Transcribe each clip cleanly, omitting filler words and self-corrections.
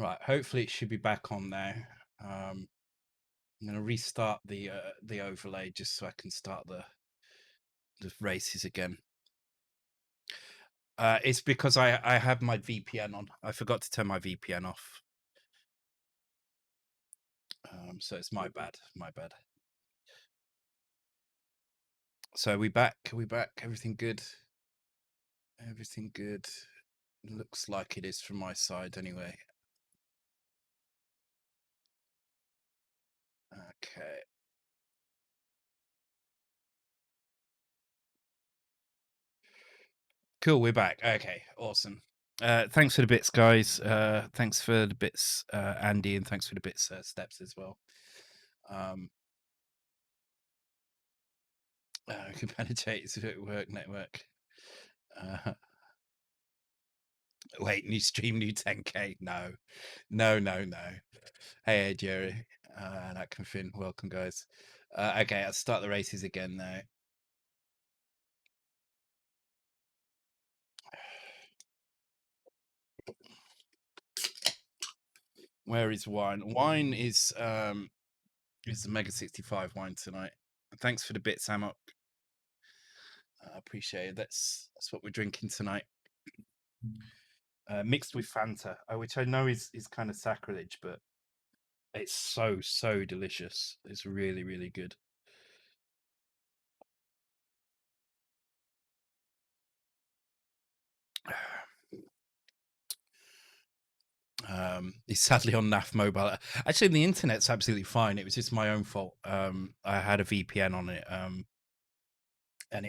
Right, hopefully it should be back on now. I'm going to restart the overlay just so I can start the races again. It's because I have my VPN on. I forgot to turn my VPN off. So it's my bad. My bad. So we back. We back. Everything good. Everything good. Looks like it is from my side anyway. Okay. Cool, we're back. Okay, awesome. Thanks for the bits, guys. Thanks for the bits, Andy, and thanks for the bits, Steps as well. Compensates work network. Wait, new stream, new 10k. No. Hey, Jerry. That can fin. Welcome, guys. Okay, I'll start the races again now. Where is wine? Wine is the Mega 65 wine tonight. Thanks for the bits, Amok. I appreciate it. That's what we're drinking tonight. Mixed with Fanta, which I know is kind of sacrilege, but it's so delicious. It's really, really good. He's sadly on NAF mobile. Actually, the internet's absolutely fine. It was just my own fault. I had a VPN on it, and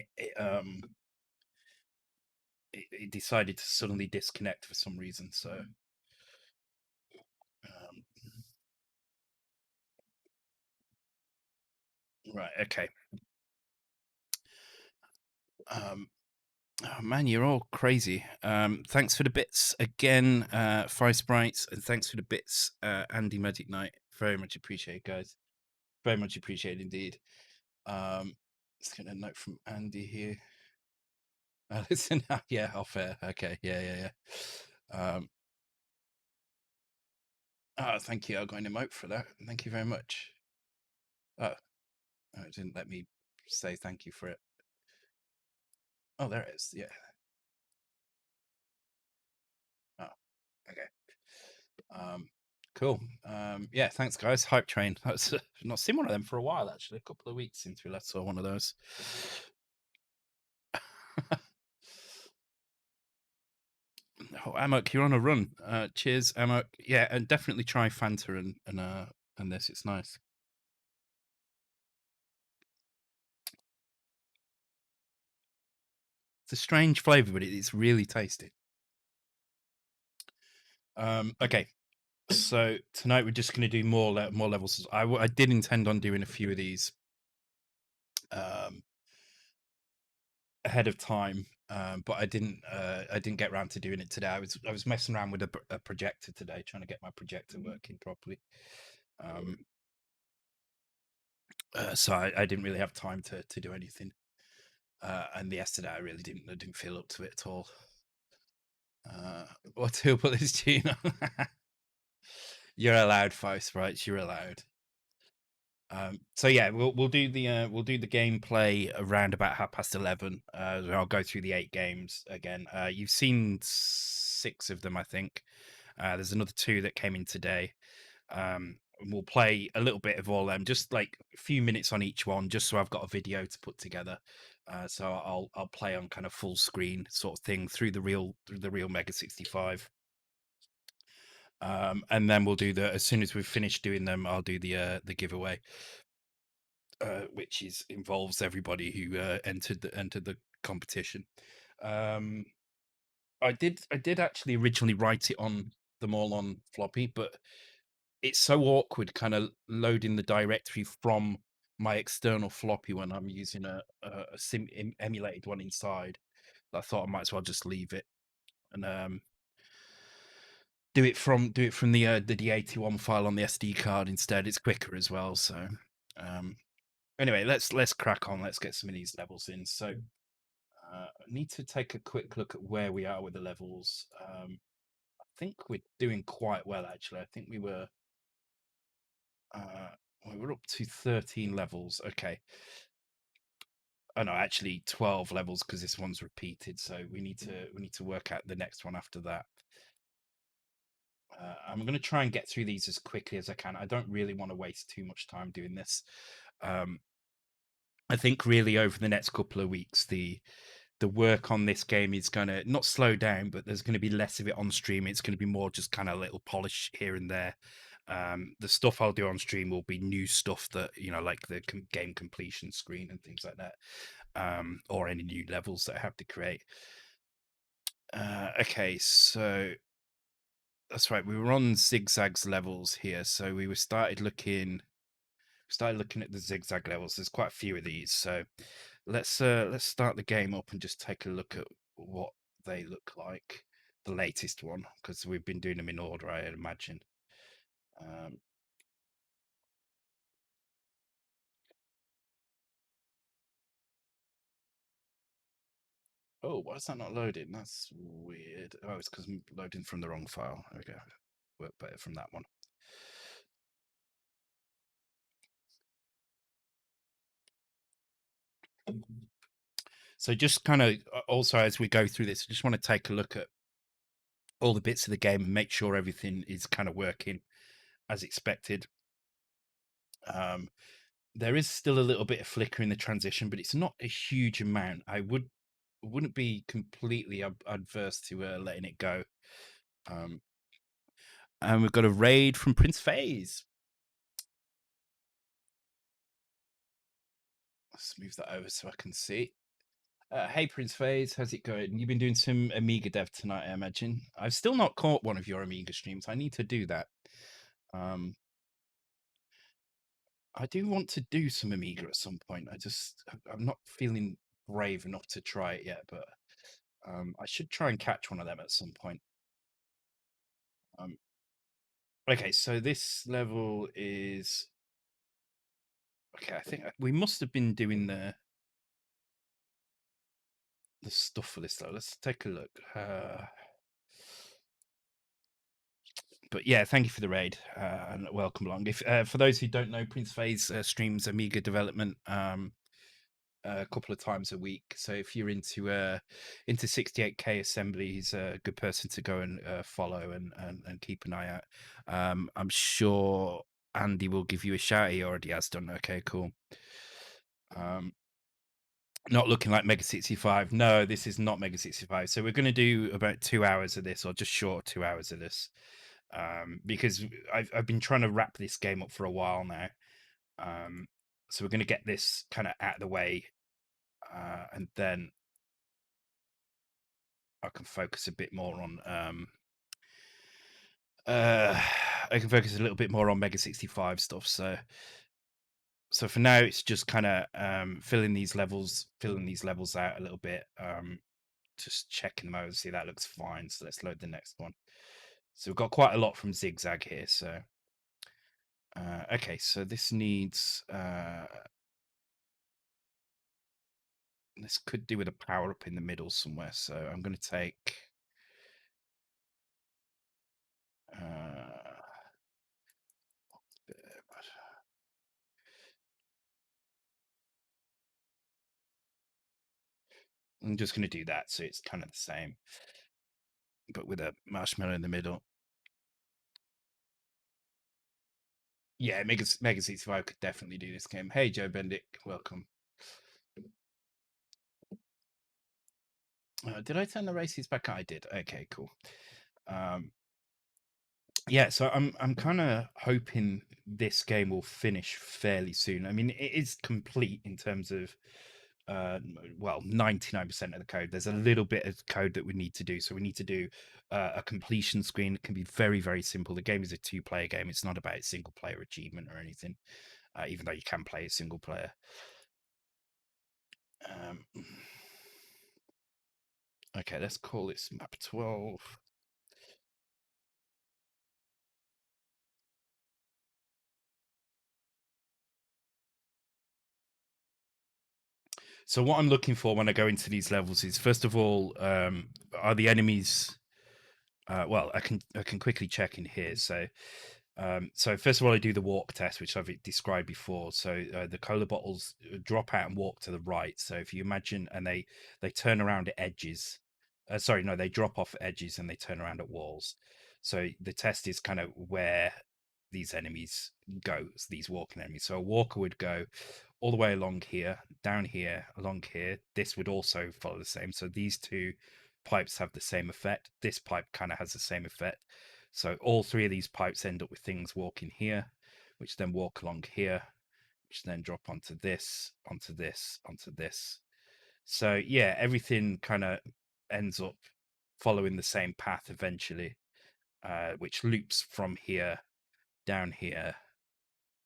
it decided to suddenly disconnect for some reason. So, right, okay. Oh man, you're all crazy. Thanks for the bits again, Fire Sprites, and thanks for the bits, Andy Magic Knight. Very much appreciated, guys. Very much appreciated indeed. Let's get a note from Andy here. Listen, yeah, off air. Okay, yeah. Thank you. I got an emote for that. Thank you very much. Oh, it didn't let me say thank you for it. Oh, there it is. Yeah. Oh, okay. Cool. Yeah, thanks, guys. Hype Train. I've not seen one of them for a while, actually. A couple of weeks since we last saw one of those. Oh, Amok, you're on a run. Cheers, Amok. Yeah, and definitely try Fanta and this. It's nice. It's a strange flavor, but it's really tasty. Okay, so tonight we're just going to do more levels. I did intend on doing a few of these ahead of time, but I didn't get around to doing it today. I was messing around with a projector today, trying to get my projector working properly. So I didn't really have time to do anything. And yesterday I really didn't feel up to it at all. What to put this tune on? You're allowed, Faust, right? You're allowed. So yeah, we'll do the gameplay around about 11:30. I'll go through the 8 games again. You've seen 6 of them, I think. There's another 2 that came in today. And we'll play a little bit of all them, just like a few minutes on each one, just so I've got a video to put together. So I'll play on kind of full screen sort of thing through the real Mega 65. And then we'll do as soon as we've finished doing them, I'll do the giveaway, which involves everybody who entered the competition. I did actually originally write it on them all on floppy, but it's so awkward kind of loading the directory from my external floppy when I'm using a emulated one inside. I thought I might as well just leave it and do it from the D81 file on the SD card instead. It's quicker as well. So anyway, let's crack on. Let's get some of these levels in. So I need to take a quick look at where we are with the levels. think we're doing quite well, actually. I think we were up to 13 levels. Okay. Oh no, actually 12 levels because this one's repeated. So we need to work out the next one after that. I'm going to try and get through these as quickly as I can. I don't really want to waste too much time doing this. I think really over the next couple of weeks, the work on this game is going to not slow down, but there's going to be less of it on stream. It's going to be more just kind of little polish here and there. The stuff I'll do on stream will be new stuff that, like the game completion screen and things like that, or any new levels that I have to create. Okay, so that's right. We were on zigzags levels here, so we started looking at the zigzag levels. There's quite a few of these, so let's start the game up and just take a look at what they look like. The latest one, because we've been doing them in order, I imagine. Oh, why is that not loading? That's weird. Oh, it's because I'm loading from the wrong file. Okay, work better from that one. So just kind of also as we go through this, I just want to take a look at all the bits of the game and make sure everything is kind of working as expected. There is still a little bit of flicker in the transition, but it's not a huge amount. I wouldn't be completely adverse to letting it go. And we've got a raid from Prince Phase. Let's move that over so I can see. Hey Prince Phase, how's it going? You've been doing some Amiga dev tonight, I imagine. I've still not caught one of your Amiga streams. I need to do that. I do want to do some Amiga at some point. I'm not feeling brave enough to try it yet, but I should try and catch one of them at some point. Okay, so this level is okay. I think we must have been doing the stuff for this though. Let's take a look. But yeah, thank you for the raid and welcome along. If for those who don't know, Prince Phase streams Amiga development a couple of times a week. So if you're into 68K Assembly, he's a good person to go and follow and keep an eye out. I'm sure Andy will give you a shout. He already has done. Okay, cool. Not looking like Mega 65. No, this is not Mega 65. So we're going to do about 2 hours of this, or just short 2 hours of this, because I've been trying to wrap this game up for a while now. So we're going to get this kind of out of the way, and then I can focus a bit more on. I can focus a little bit more on Mega 65 stuff. So for now, it's just kind of filling these levels out a little bit. Just checking them out. See, that looks fine. So let's load the next one. So we've got quite a lot from Zigzag here. So okay, so this needs this could do with a power up in the middle somewhere. So I'm going to take I'm just going to do that. So it's kind of the same, but with a marshmallow in the middle. Yeah, Mega 65 could definitely do this game. Hey, Joe Bendick, welcome. Did I turn the races back? I did. Okay, cool. Yeah, so I'm kind of hoping this game will finish fairly soon. I mean, it is complete in terms of well, 99% of the code. There's a little bit of code that we need to do. So we need to do a completion screen. It can be very, very simple. The game is a two-player game. It's not about single player achievement or anything, even though you can play a single player. Okay, let's call this map 12. So what I'm looking for when I go into these levels is, first of all, are the enemies Well, I can quickly check in here. So first of all, I do the walk test, which I've described before. So the cola bottles drop out and walk to the right. So if you imagine, and they turn around at edges. Sorry, no, they drop off at edges and they turn around at walls. So the test is kind of where these enemies go, these walking enemies. So a walker would go all the way along here, down here, along here. This would also follow the same. So these two pipes have the same effect. This pipe kind of has the same effect. So all three of these pipes end up with things walking here, which then walk along here, which then drop onto this, onto this, onto this. So yeah, everything kind of ends up following the same path eventually, which loops from here down here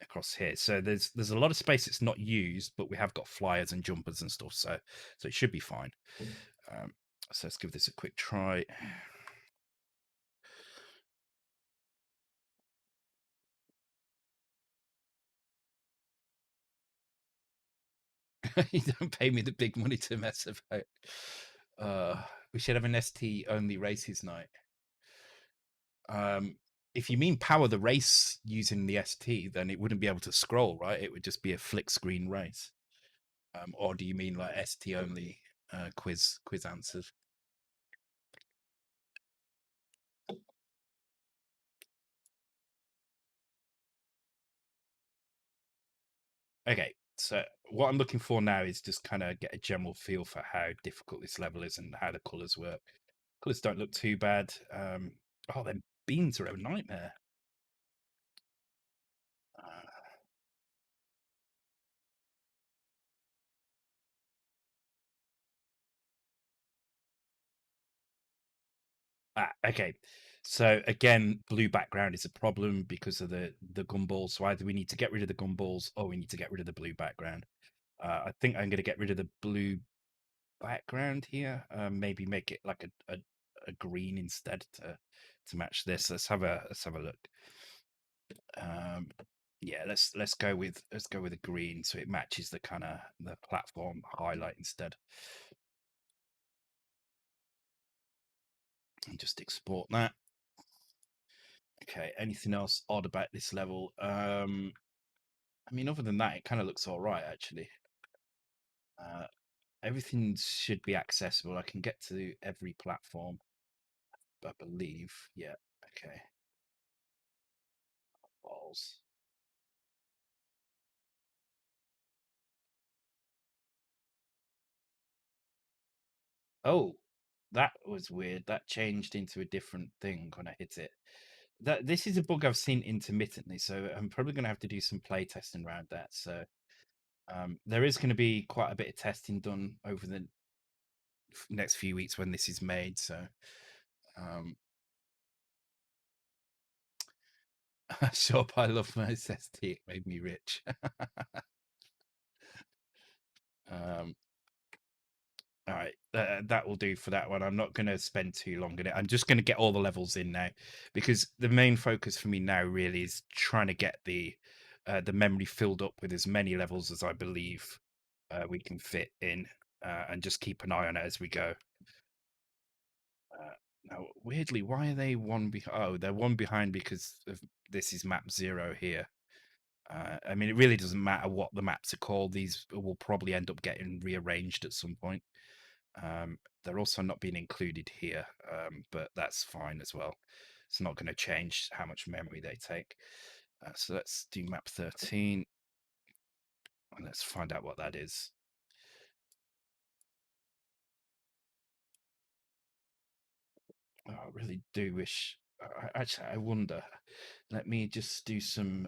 across here. So there's a lot of space that's not used, but we have got flyers and jumpers and stuff, so it should be fine. Um, so let's give this a quick try. You don't pay me the big money to mess about. We should have an ST only races night. Um, if you mean power the race using the ST, then it wouldn't be able to scroll, right? It would just be a flick screen race. Or do you mean like ST only quiz answers? Okay, so what I'm looking for now is just kind of get a general feel for how difficult this level is and how the colors work. Colors don't look too bad. Oh, them beans are a nightmare. Uh, okay. So again, blue background is a problem because of the gumballs. So either we need to get rid of the gumballs or we need to get rid of the blue background. I think I'm going to get rid of the blue background here. Maybe make it like a green instead to match this. Let's have a look. Um, yeah, let's go with a green so it matches the kind of the platform highlight instead. And just export that. Okay, anything else odd about this level? I mean, other than that, it kind of looks all right actually. Uh, Everything should be accessible. I can get to every platform, I believe. Yeah. Okay. Balls. Oh, that was weird. That changed into a different thing when I hit it. This is a bug I've seen intermittently, so I'm probably going to have to do some play testing around that. So there is going to be quite a bit of testing done over the next few weeks when this is made. So um, shop I love my SST. It made me rich. um, all right, that will do for that one. I'm not going to spend too long on it. I'm just going to get all the levels in now because the main focus for me now really is trying to get the memory filled up with as many levels as I believe we can fit in, and just keep an eye on it as we go. Now, weirdly, why are they one behind? Oh, they're one behind because of, this is map 0 here. I mean, it really doesn't matter what the maps are called. These will probably end up getting rearranged at some point. They're also not being included here, but that's fine as well. It's not going to change how much memory they take. So let's do map 13 and let's find out what that is. Oh, I really do wish. Actually, I wonder. Let me just do some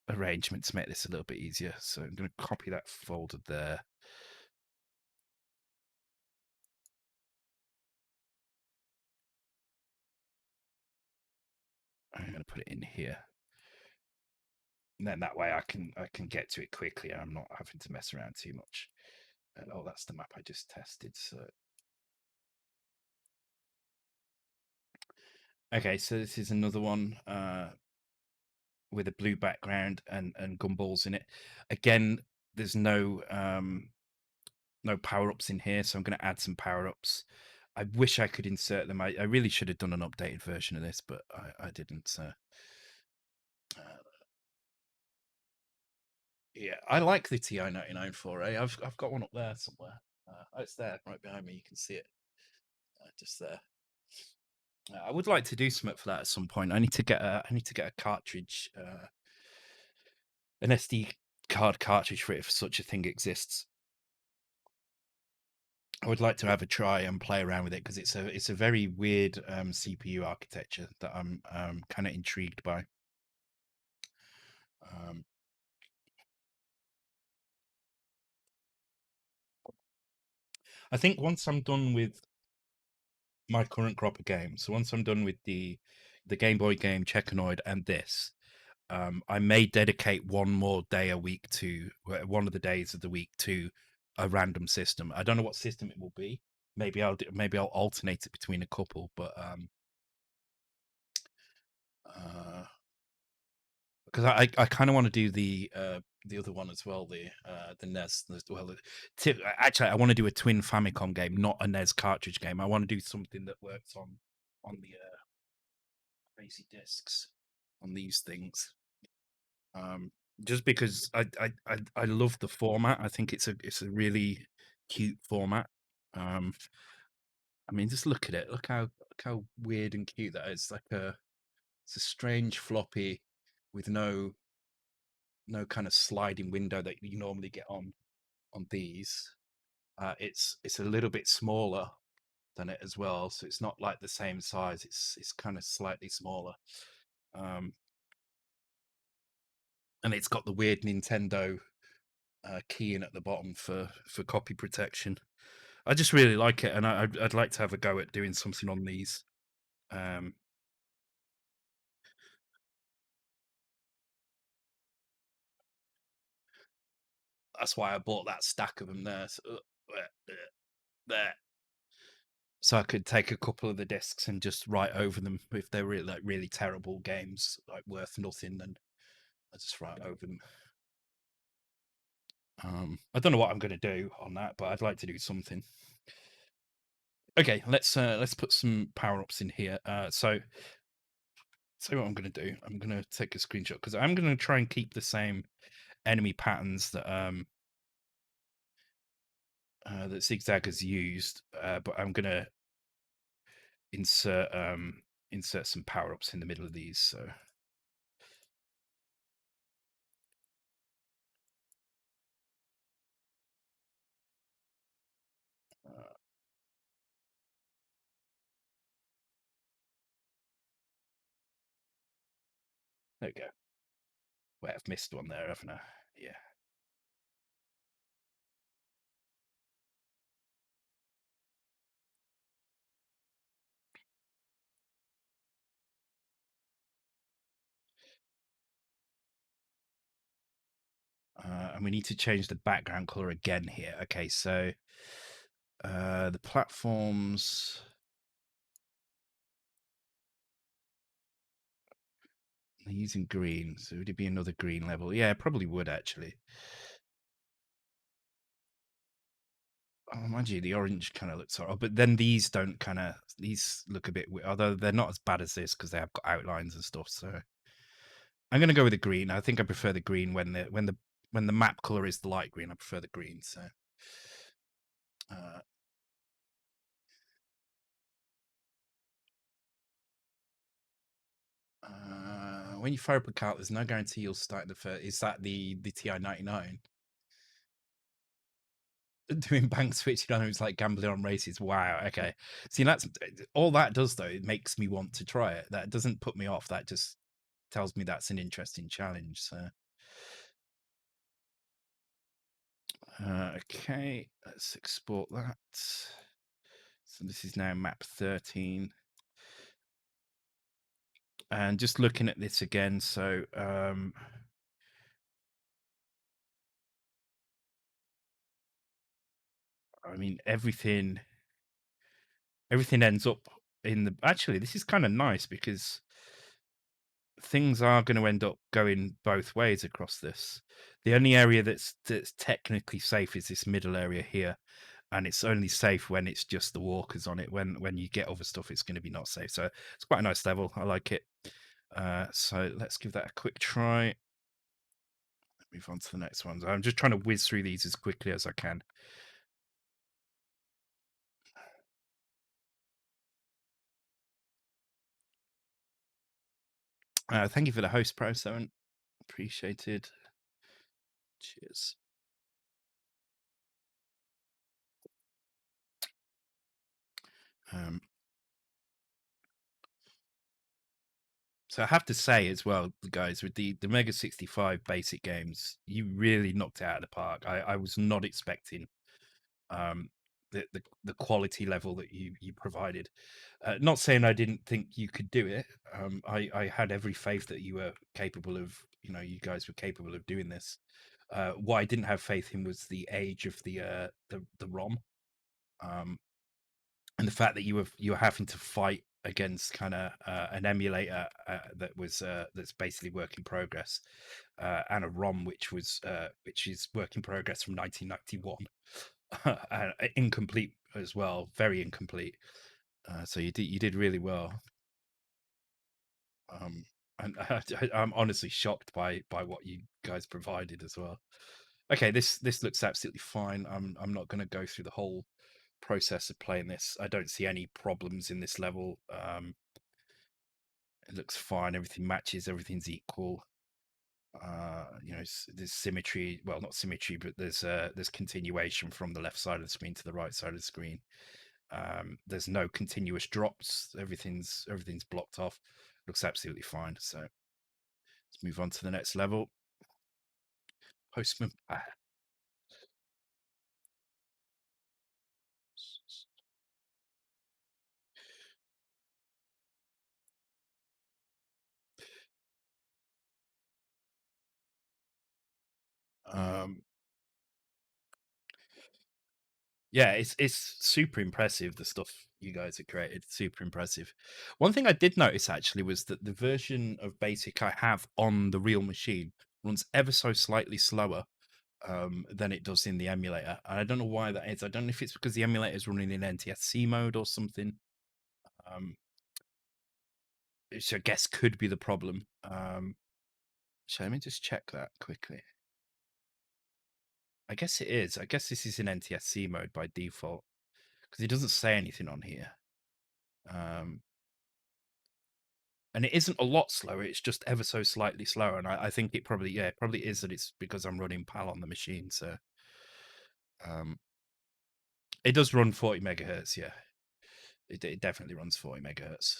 arrangement to make this a little bit easier. So I'm going to copy that folder there. I'm going to put it in here. And then that way I can get to it quickly and I'm not having to mess around too much. Oh, that's the map I just tested. So okay, so this is another one with a blue background and gumballs in it. Again, there's no power ups in here, so I'm going to add some power ups. I wish I could insert them. I really should have done an updated version of this, but I didn't. So yeah, I like the TI-99 4A. I've got one up there somewhere. It's there right behind me. You can see it just there. I would like to do something for that at some point. I need to get a cartridge, an SD card cartridge for it if such a thing exists. I would like to have a try and play around with it because it's a very weird CPU architecture that I'm kind of intrigued by. I think once I'm done with my current crop of games, so once I'm done with the Game Boy game Checkanoid and this, I may dedicate one more day a week to one of the days of the week to a random system. I don't know what system it will be. Maybe I'll alternate it between a couple, but because I kind of want to do the other one as well, the NES. Actually, I want to do a twin Famicom game, not a NES cartridge game. I want to do something that works on the crazy discs on these things. Just because I love the format. I think it's a really cute format. I mean, just look at it. Look how weird and cute that is. It's a strange floppy with no kind of sliding window that you normally get on these. It's a little bit smaller than it as well, so it's not like the same size. It's kind of slightly smaller, and it's got the weird Nintendo key in at the bottom for copy protection. I just really like it, and I'd like to have a go at doing something on these. That's why I bought that stack of them there. There. So I could take a couple of the discs and just write over them if they're really terrible games, like worth nothing. Then I just write over them. I don't know what I'm going to do on that, but I'd like to do something. Okay, let's put some power ups in here. So what I'm going to do. I'm going to take a screenshot because I'm going to try and keep the same enemy patterns that that Zigzag has used, but I'm going to insert some power ups in the middle of these. So. There we go. Wait, I've missed one there, haven't I? Yeah. And we need to change the background color again here. Okay, so the platforms. They're using green, so would it be another green level? Yeah, it probably would actually. Oh, mind you, the orange kind of looks horrible, but then these don't these look a bit weird, although they're not as bad as this because they have got outlines and stuff. So I'm gonna go with the green. I think I prefer the green when the map color is the light green. I prefer the green. So when you fire up a cart, there's no guarantee you'll start the first. Is that the TI-99? Doing bank switching on it's like gambling on races. Wow. Okay. See, that's all that does though. It makes me want to try it. That doesn't put me off. That just tells me that's an interesting challenge. So, okay, let's export that. So this is now map 13. And just looking at this again, so I mean everything ends up in the actually this is kind of nice because things are going to end up going both ways across this. The only area that's technically safe is this middle area here. and it's only safe when it's just the walkers on it. When you get other stuff, it's going to be not safe. So it's quite a nice level. I like it. So let's give that a quick try. Move on to the next ones. I'm just trying to whiz through these as quickly as I can. Thank you for the host, Pro7. Appreciated. Cheers. So I have to say as well, guys, with the Mega 65 basic games, you really knocked it out of the park. I was not expecting um, the quality level that you provided. Not saying I didn't think you could do it. I had every faith that you were capable of. You guys were capable of doing this. What I didn't have faith in was the age of the ROM, um, and the fact that you were having to fight against kind of an emulator that's basically work in progress, and a ROM which is work in progress from 1991. Incomplete as well, very incomplete. So you did really well, um, and I'm honestly shocked by what you guys provided as well. Okay, this looks absolutely fine. I'm not going to go through the whole process of playing this. I don't see any problems in this level. It looks fine. Everything matches. Everything's equal. There's symmetry. Well, not symmetry, but there's continuation from the left side of the screen to the right side of the screen. There's no continuous drops. Everything's blocked off. Looks absolutely fine. So let's move on to the next level. Postman. Um, yeah, it's super impressive, the stuff you guys have created. Super impressive. One thing I did notice actually was that the version of Basic I have on the real machine runs ever so slightly slower than it does in the emulator. And I don't know why that is. I don't know if it's because the emulator is running in NTSC mode or something. Um, which I guess could be the problem. So let me just check that quickly. I guess it is. I guess this is in NTSC mode by default because it doesn't say anything on here. And it isn't a lot slower. It's just ever so slightly slower. And I think it probably is that it's because I'm running PAL on the machine. So um, it does run 40 megahertz. Yeah, it definitely runs 40 megahertz.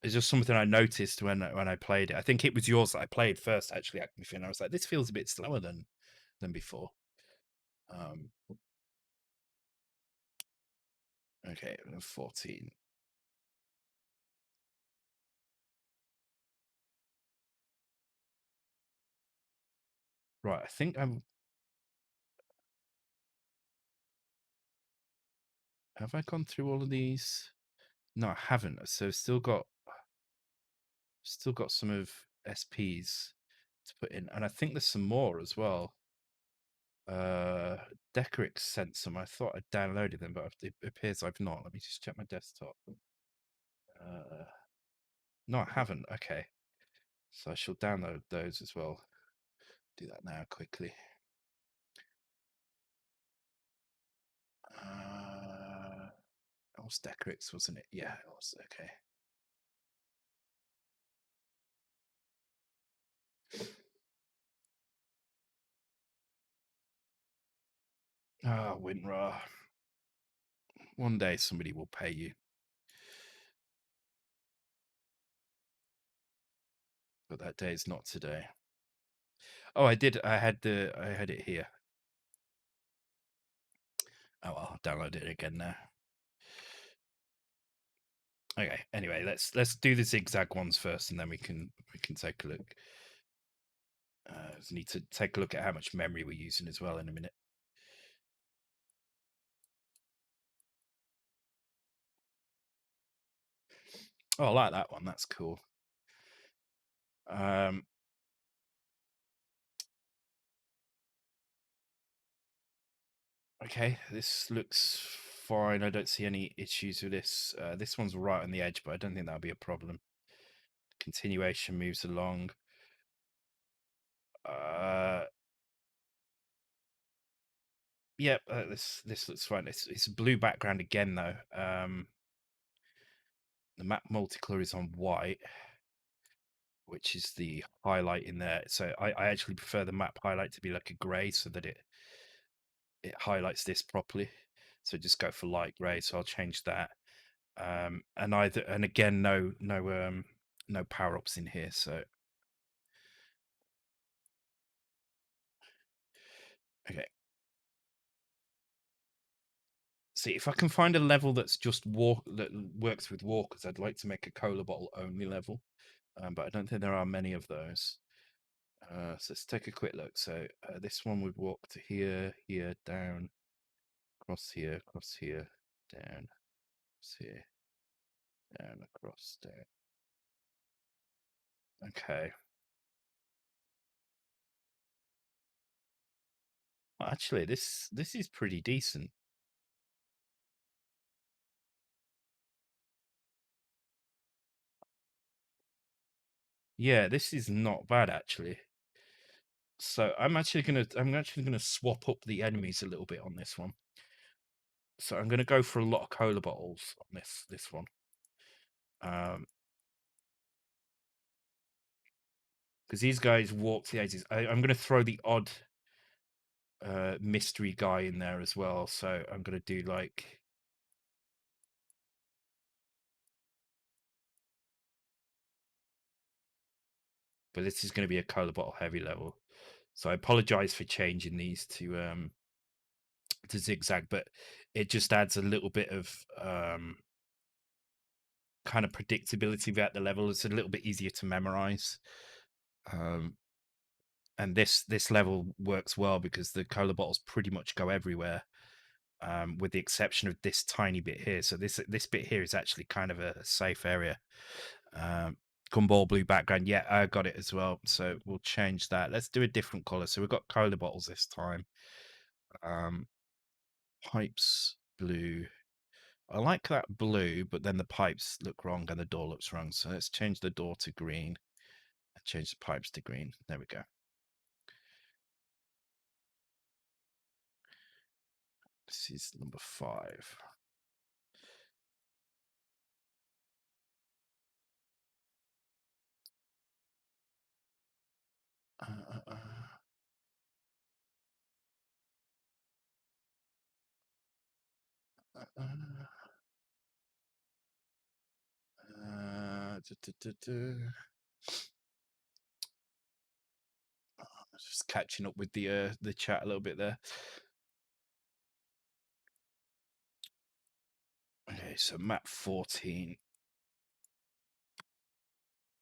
It's just something I noticed when I played it. I think it was yours that I played first, actually. And I was like, this feels a bit slower than before. Okay, 14. Right, I think have I gone through all of these? No, I haven't. So still got some of SPs to put in, and I think there's some more as well. Decorix sent some. I thought I downloaded them, but it appears I've not. Let me just check my desktop. No, I haven't. Okay, so I shall download those as well. Do that now quickly. It was Decorix, wasn't it? Yeah, it was. Okay. Ah, WinRAR. One day somebody will pay you. But that day is not today. Oh, I did. I had it here. Oh, I'll download it again now. Okay. Anyway, let's do the zigzag ones first, and then we can take a look. Need to take a look at how much memory we're using as well in a minute. Oh, I like that one. That's cool. Okay, this looks fine. I don't see any issues with this. This one's right on the edge, but I don't think that'll be a problem. Continuation moves along. Yep, this looks fine. It's a blue background again though. The map multicolor is on white, which is the highlight in there. So I actually prefer the map highlight to be like a grey, so that it highlights this properly. So just go for light grey. So I'll change that. And again, no power ups in here. So okay. See if I can find a level that's just walk that works with walkers. I'd like to make a cola bottle only level, but I don't think there are many of those. So let's take a quick look. So this one would walk to here, here, down, across here, down, across here, down, across, down. Okay. Well, actually, this is pretty decent. Yeah, this is not bad actually. So I'm actually gonna swap up the enemies a little bit on this one. So I'm gonna go for a lot of cola bottles on this one. Because these guys walk the edges. I'm gonna throw the odd mystery guy in there as well. So I'm gonna do like, but this is gonna be a cola bottle heavy level. So I apologize for changing these to zigzag, but it just adds a little bit of kind of predictability about the level. It's a little bit easier to memorize. And this level works well because the cola bottles pretty much go everywhere, with the exception of this tiny bit here. So this bit here is actually kind of a safe area. Gumball blue background. Yeah, I got it as well. So we'll change that. Let's do a different color. So we've got cola bottles this time. Pipes blue. I like that blue, but then the pipes look wrong and the door looks wrong. So let's change the door to green and change the pipes to green. There we go. This is number 5. Uh, uh, uh, uh, just catching up with the chat a little bit there. Okay, so map 14.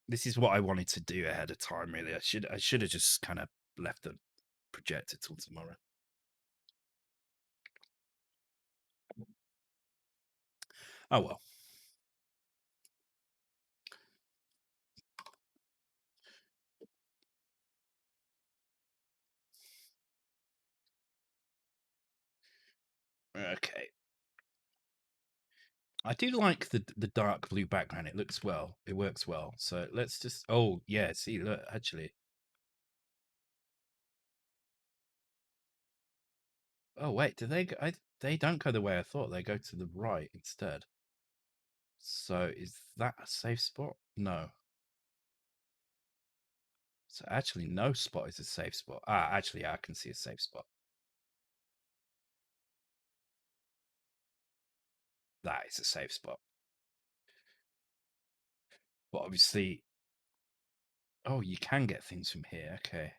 This is what I wanted to do ahead of time. Really, I should have just kind of left the projector till tomorrow. Oh well. Okay. I do like the dark blue background. It looks well. It works well. So let's just. Oh yeah. See, look. Actually. Oh wait. Do they? They don't go the way I thought. They go to the right instead. So is that a safe spot? No. So actually, no spot is a safe spot. Ah, actually, I can see a safe spot. That is a safe spot. But obviously, oh, you can get things from here. Okay.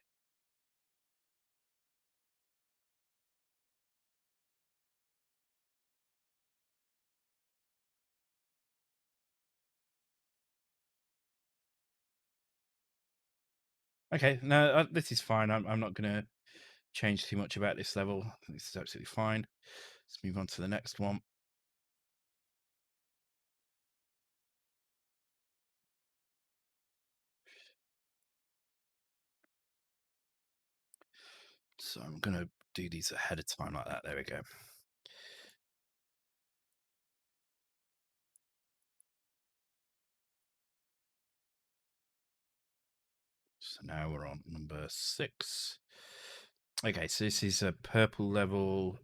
Okay. No, this is fine. I'm not going to change too much about this level. This is absolutely fine. Let's move on to the next one. So I'm going to do these ahead of time like that. There we go. So now we're on number 6. Okay, so this is a purple level.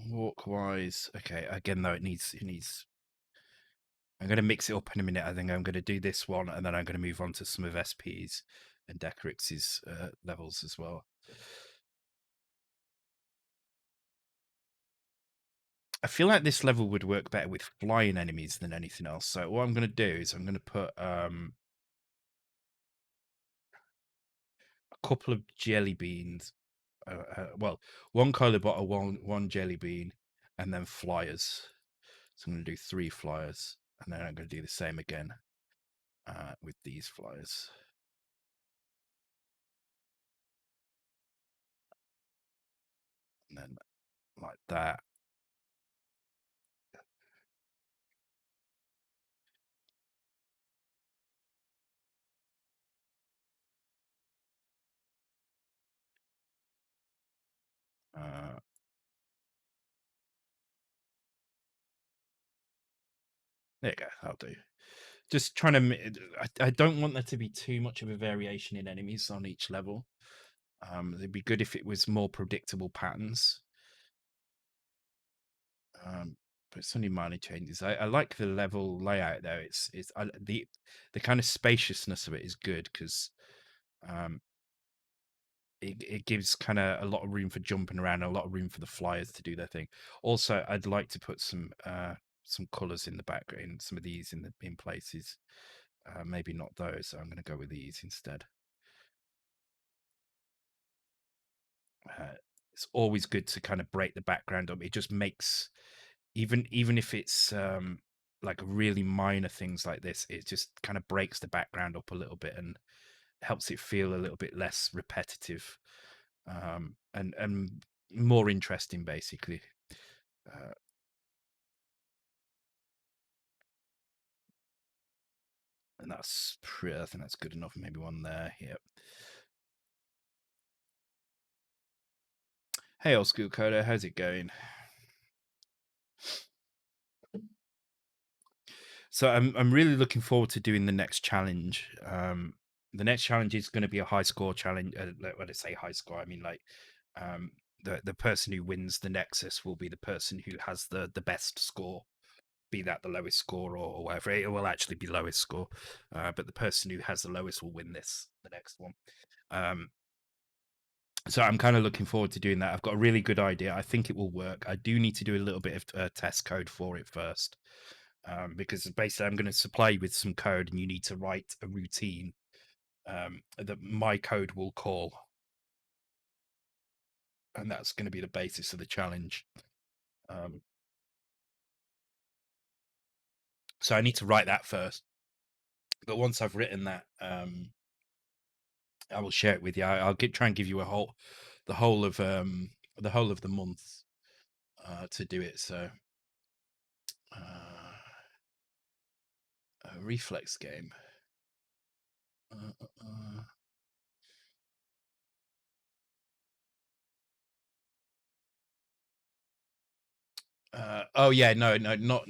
Walk wise. Okay, again though, it needs. I'm going to mix it up in a minute. I think I'm going to do this one, and then I'm going to move on to some of SP's and Decorix's levels as well. I feel like this level would work better with flying enemies than anything else. So what I'm going to do is I'm going to put a couple of jelly beans. Well, one color bottle, one jelly bean, and then flyers. So I'm going to do 3 flyers, and then I'm going to do the same again with these flyers. And then like that. Uh, there you go. I'll do. Just trying to. I don't want there to be too much of a variation in enemies on each level. It'd be good if it was more predictable patterns. But it's only minor changes. I like the level layout though. The kind of spaciousness of it is good because it gives kind of a lot of room for jumping around, a lot of room for the flyers to do their thing. Also, I'd like to put some colors in the background, some of these in places. Maybe not those. So I'm going to go with these instead. It's always good to kind of break the background up. It just makes even if it's like really minor things like this, it just kind of breaks the background up a little bit and helps it feel a little bit less repetitive and more interesting, basically. And that's pretty, I think that's good enough. Maybe one there. Yep. Hey, old school coder, how's it going? So I'm really looking forward to doing the next challenge. The next challenge is going to be a high score challenge. When I say high score, I mean like the person who wins the Nexus will be the person who has the best score, be that the lowest score or whatever. It will actually be lowest score, but the person who has the lowest will win the next one. So I'm kind of looking forward to doing that. I've got a really good idea. I think it will work. I do need to do a little bit of test code for it first. Because basically I'm going to supply you with some code and you need to write a routine that my code will call. And that's going to be the basis of the challenge. So I need to write that first. But once I've written that, I will share it with you. I'll try and give you the whole of the month to do it. So a reflex game. Oh yeah, no, not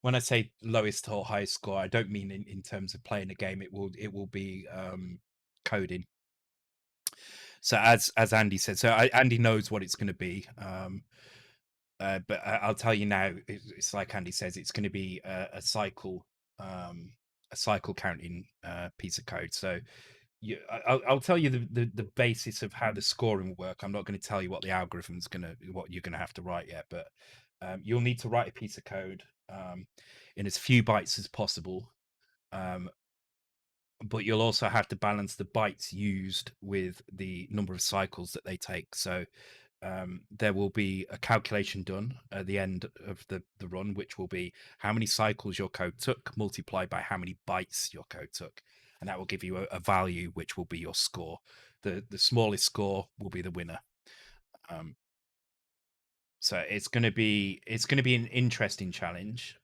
when I say lowest or highest score, I don't mean in terms of playing a game. It will be coding. So as Andy said, so Andy knows what it's going to be. But I'll tell you now, it's like Andy says, it's going to be a cycle counting piece of code. So I'll tell you the basis of how the scoring will work. I'm not going to tell you what the algorithm's what you're gonna have to write yet, but you'll need to write a piece of code in as few bytes as possible. But you'll also have to balance the bytes used with the number of cycles that they take. So there will be a calculation done at the end of the run, which will be how many cycles your code took multiplied by how many bytes your code took. And that will give you a value, which will be your score. The smallest score will be the winner. So it's going to be an interesting challenge.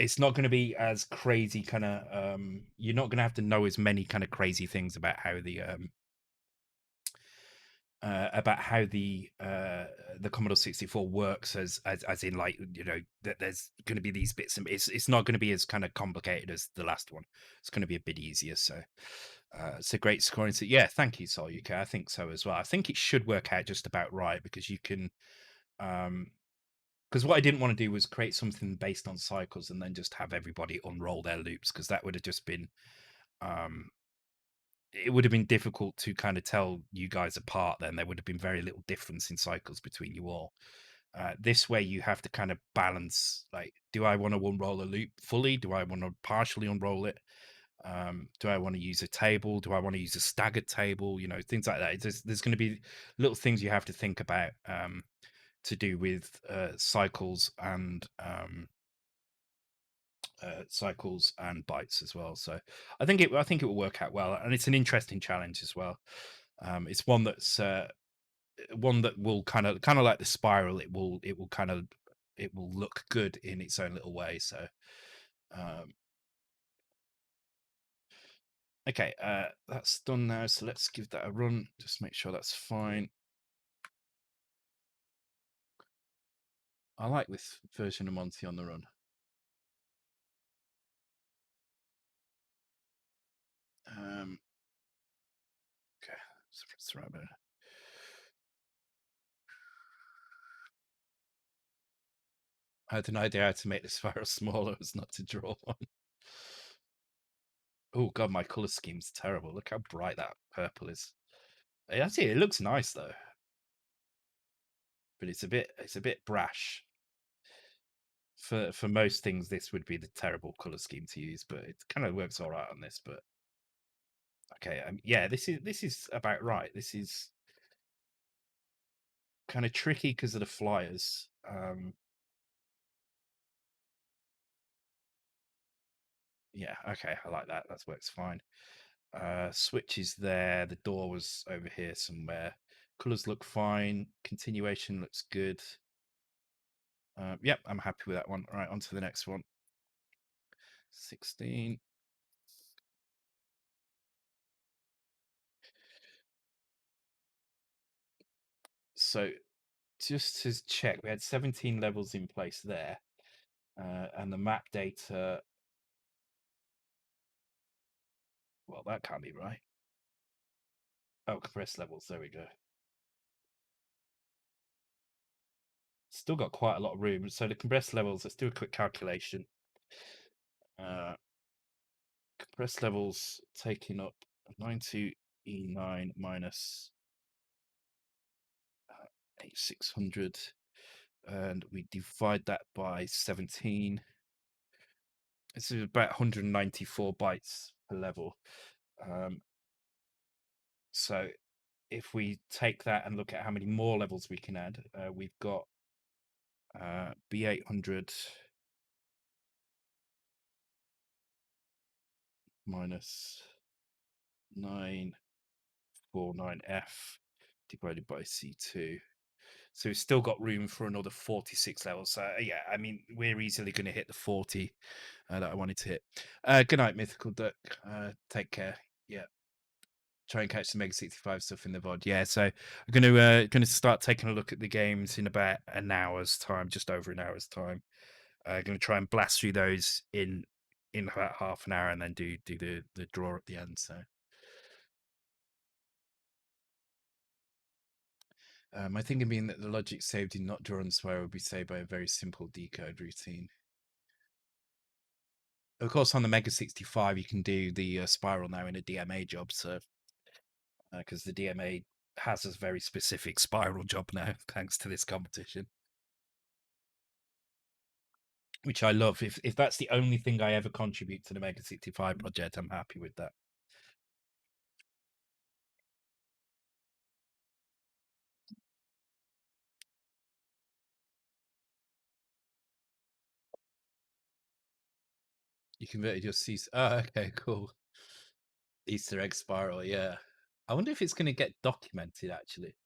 it's not going to be as crazy kind of you're not going to have to know as many kind of crazy things about how the Commodore 64 works as in, like, that there's going to be these bits, and it's not going to be as kind of complicated as the last one. It's going to be a bit easier. So it's a great scoring. So yeah, thank you, Sol UK. I think so as well. I think it should work out just about right, because you can because what I didn't want to do was create something based on cycles and then just have everybody unroll their loops, because that would have just been um it would have been difficult to kind of tell you guys apart. Then there would have been very little difference in cycles between you all. This way you have to kind of balance, like, do I want to unroll a loop fully? Do I want to partially unroll it? Do I want to use a table? Do I want to use a staggered table? Things like that. There's going to be little things you have to think about, to do with cycles and bytes as well. So I think it will work out well, and it's an interesting challenge as well. It's one that will kind of like the spiral. It will look good in its own little way. So um, okay, that's done now. So let's give that a run. Just make sure that's fine. I like this version of Monty on the Run. Okay, let's try about it. I had an idea how to make this spiral smaller, was not to draw one. Oh god, my color scheme's terrible. Look how bright that purple is. Actually, it looks nice though, but it's a bit brash. For most things, this would be the terrible color scheme to use, but it kind of works all right on this. But okay, yeah, this is about right. This is kind of tricky because of the flyers. Yeah, okay, I like that. That works fine. Switch is there. The door was over here somewhere. Colors look fine. Continuation looks good. Yep, I'm happy with that one. All right, on to the next one. 16. So just to check, we had 17 levels in place there, and the map data. Well, that can't be right. Oh, compressed levels. There we go. Still got quite a lot of room. So the compressed levels. Let's do a quick calculation. Uh, compressed levels taking up 92E9 minus 8600, and we divide that by 17. This is about 194 bytes per level. So if we take that and look at how many more levels we can add, we've got B800 minus 949F divided by C2. So we've still got room for another 46 levels. So yeah, I mean, we're easily going to hit the 40 that I wanted to hit. Good night, Mythical Duck. Take care. Yeah. Try and catch the Mega 65 stuff in the VOD. Yeah, so I'm gonna start taking a look at the games in about an hour's time, just over an hour's time. Gonna try and blast through those in about half an hour, and then do the draw at the end. So my thinking being that the logic saved in not draw and swear would be saved by a very simple decode routine. Of course, on the Mega 65, you can do the spiral now in a DMA job, so because the DMA has a very specific spiral job now, thanks to this competition, which I love. If that's the only thing I ever contribute to the Mega 65 project, I'm happy with that. You converted your C. Oh, okay, cool. Easter egg spiral, yeah. I wonder if it's going to get documented. Actually,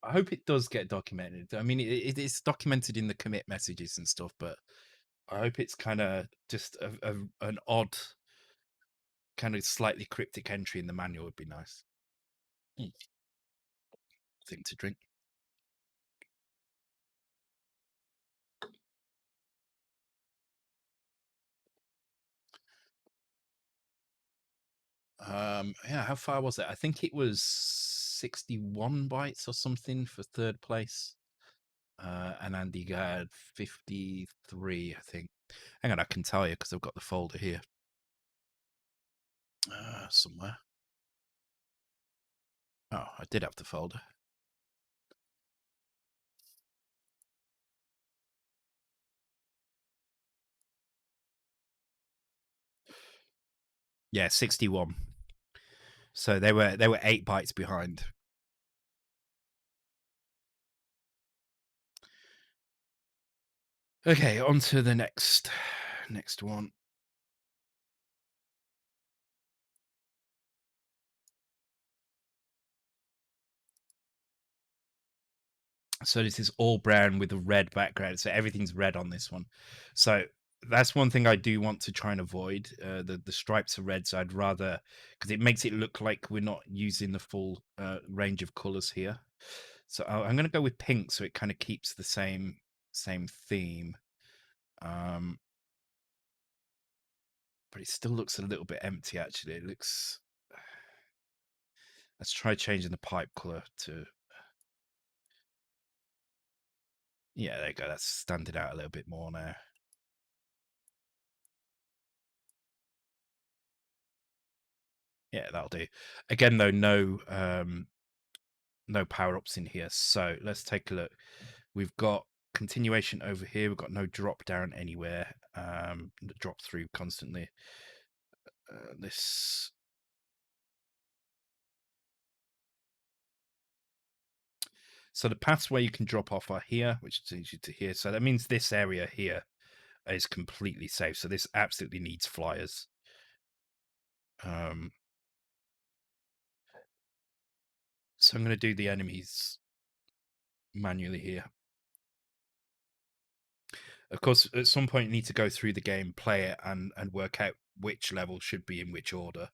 I hope it does get documented. I mean, it's documented in the commit messages and stuff, but I hope it's kind of just an odd, kind of slightly cryptic entry in the manual would be nice. Thing to drink. Yeah, how far was it? I think it was 61 bytes or something for third place. And Andy had 53, I think. Hang on, I can tell you because I've got the folder here. Somewhere. Oh, I did have the folder. Yeah, 61. So they were 8 bytes behind. Okay, on to the next one. So this is all brown with a red background. So everything's red on this one. So that's one thing I do want to try and avoid. The stripes are red, so I'd rather, because it makes it look like we're not using the full range of colors here. So I'm going to go with pink, so it kind of keeps the same theme. But it still looks a little bit empty. Actually, it looks. Let's try changing the pipe color to. Yeah, there you go. That's standing out a little bit more now. Yeah, that'll do. Again, though, no power-ups in here. So let's take a look. We've got continuation over here. We've got no drop down anywhere. Drop through constantly. This. So the paths where you can drop off are here, which takes you to here. So that means this area here is completely safe. So this absolutely needs flyers. So I'm going to do the enemies manually here. Of course, at some point you need to go through the game, play it, and work out which level should be in which order.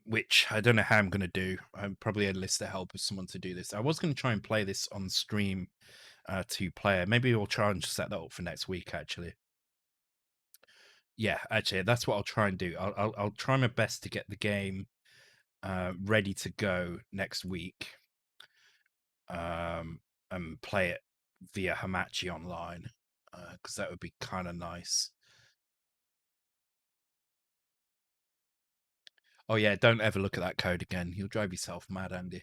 Which I don't know how I'm going to do. I'm probably enlist the help of someone to do this. I was going to try and play this on stream, 2-player. Maybe we'll try and set that up for next week. Actually, yeah, actually, that's what I'll try and do. I'll try my best to get the game ready to go next week, and play it via Hamachi online, because that would be kind of nice. Oh yeah, don't ever look at that code again. You'll drive yourself mad, Andy.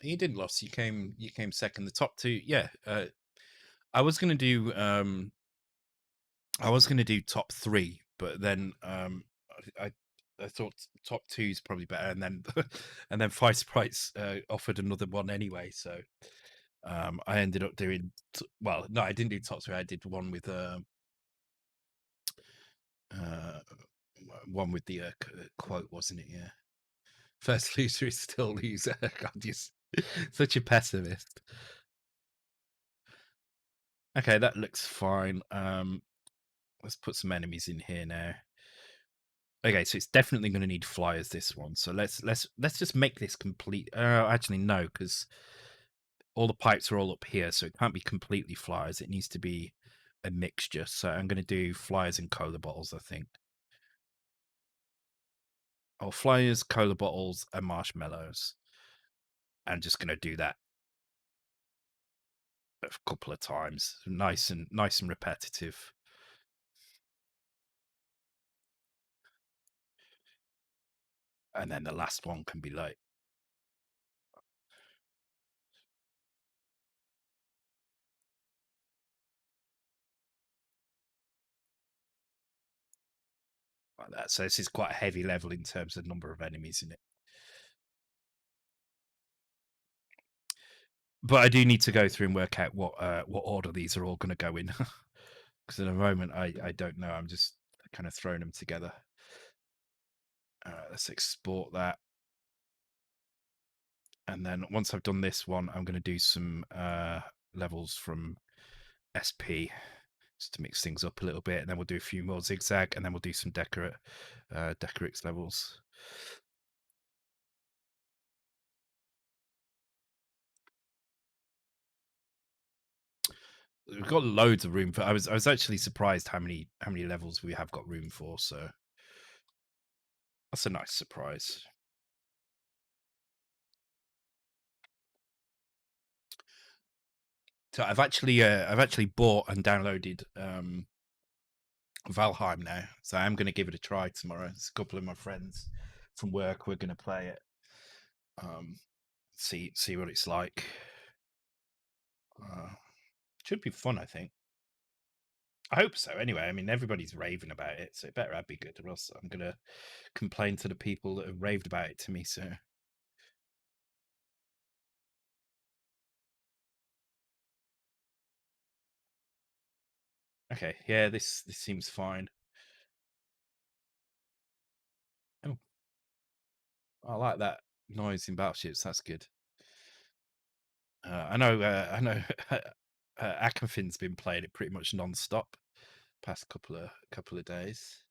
You didn't lose. You came second. The top two, yeah. I was gonna do top three, but then I I thought top two is probably better, and then and then Vice Price offered another one anyway, so I ended up doing well. No, I didn't do top three. I did one with uh, the quote, wasn't it? Yeah, first loser is still loser. God, you're such a pessimist. Okay, that looks fine. Let's put some enemies in here now. Okay, so it's definitely going to need flyers, this one. So let's just make this complete. Actually, no, because all the pipes are all up here, so it can't be completely flyers. It needs to be a mixture. So I'm going to do flyers and cola bottles, I think. Oh, flyers, cola bottles, and marshmallows. I'm just going to do that a couple of times, nice and repetitive. And then the last one can be like that. So this is quite a heavy level in terms of number of enemies in it. But I do need to go through and work out what order these are all going to go in, because in a moment I don't know. I'm just kind of throwing them together. Let's export that, and then once I've done this one, I'm going to do some levels from SP just to mix things up a little bit, and then we'll do a few more zigzag, and then we'll do some Decorix levels. We've got loads of room for. I was actually surprised how many levels we have got room for. So that's a nice surprise. So I've actually bought and downloaded Valheim now, so I'm going to give it a try tomorrow. There's a couple of my friends from work. We're going to play it. See what it's like. Should be fun, I think. I hope so. Anyway, I mean, everybody's raving about it, so it better be good, or else I'm gonna complain to the people that have raved about it to me. So, okay, yeah, this seems fine. Oh, I like that noise in battleships. That's good. I know. Akinfin's been playing it pretty much non-stop past couple of days.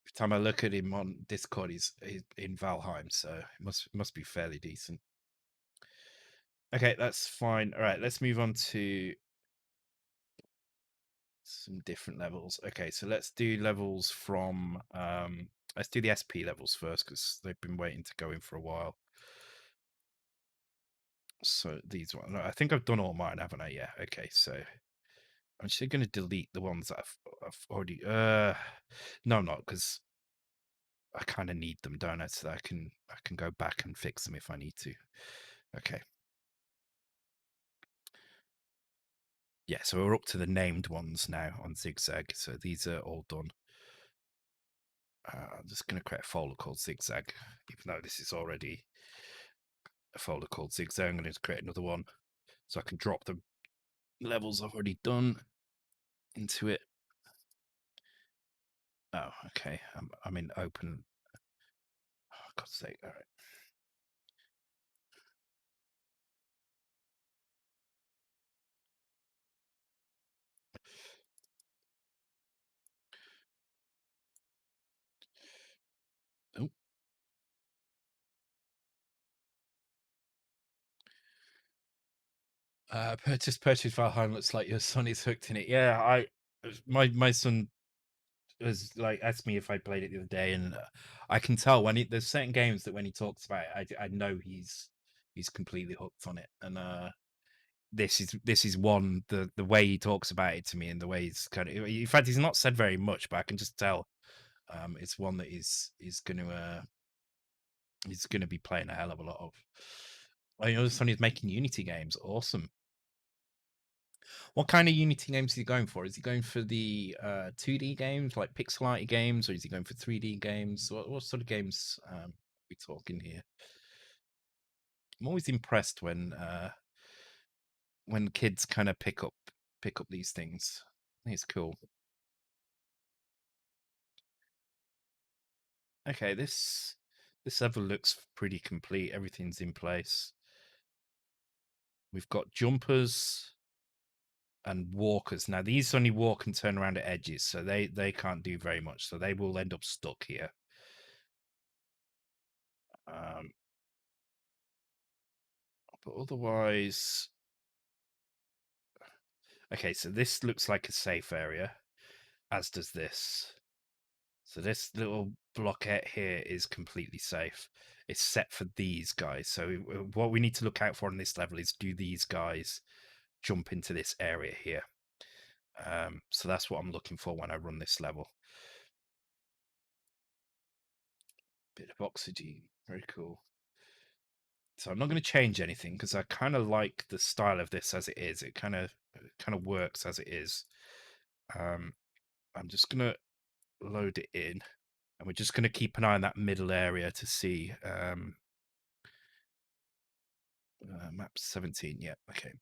Every time I look at him on Discord, he's in Valheim, so it must be fairly decent. Okay, that's fine. All right, let's move on to some different levels. Okay, so let's do levels from let's do the SP levels first because they've been waiting to go in for a while. So these ones, I think I've done all mine, haven't I? Yeah. Okay, so I'm actually going to delete the ones that I've already. No, I'm not, because I kind of need them, don't I? So I can go back and fix them if I need to. Okay. Yeah, so we're up to the named ones now on Zigzag. So these are all done. I'm just going to create a folder called Zigzag, even though this is already a folder called Zigzag. I'm going to create another one so I can drop the levels I've already done into it. Oh, okay. I'm in open. Oh, God's sake. All right. Oh. Purchase Valheim looks like your son is hooked in it. Yeah, my son was like asked me if I played it the other day, and I can tell when there's certain games that when he talks about it, I know he's completely hooked on it. And this is one, the way he talks about it to me, and the way he's kind of, in fact, he's not said very much, but I can just tell it's one that he's gonna be playing a hell of a lot of. I know son is making Unity games. Awesome. What kind of Unity games is he going for? Is he going for the 2D games, like pixel games, or is he going for 3D games? What sort of games are we talking here? I'm always impressed when kids kind of pick up these things. I think it's cool. Okay, this level looks pretty complete. Everything's in place. We've got jumpers and walkers. Now these only walk and turn around at edges, so they can't do very much. So they will end up stuck here. But otherwise, okay. So this looks like a safe area, as does this. So this little blockette here is completely safe. It's set for these guys. So what we need to look out for in this level is, do these guys jump into this area here? So that's what I'm looking for when I run this level. Bit of oxygen, very cool. So I'm not going to change anything because I kind of like the style of this as it is. It kind of works as it is. I'm just going to load it in, and we're just going to keep an eye on that middle area to see Map 17. Yeah. Okay.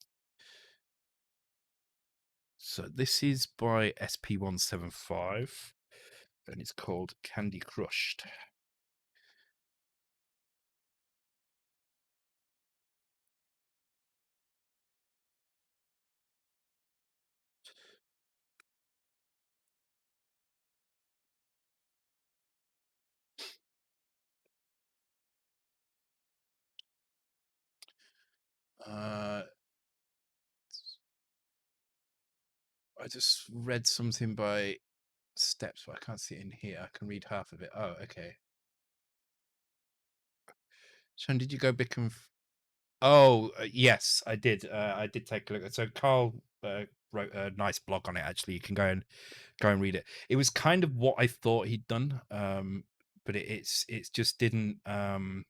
So this is by SP175, and it's called Candy Crushed. Uh, I just read something by Steps, but I can't see it in here. I can read half of it. Oh, okay. Sean, did you go big and? Oh, yes, I did. I did take a look. So Carl wrote a nice blog on it. Actually, you can go and read it. It was kind of what I thought he'd done, but it's just didn't. I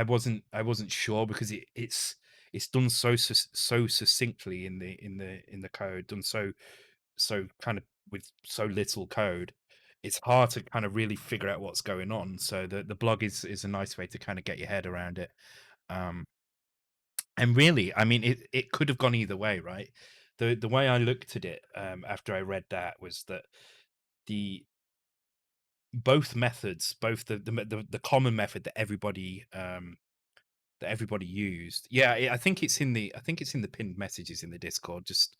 wasn't sure because it's done so succinctly in the code, done so kind of with so little code. It's hard to kind of really figure out what's going on. So the blog is a nice way to kind of get your head around it. Um, and really, I mean, it could have gone either way, right? The way I looked at it after I read that was that the both methods, both the common method that everybody used. Yeah, I think it's in the pinned messages in the Discord. Just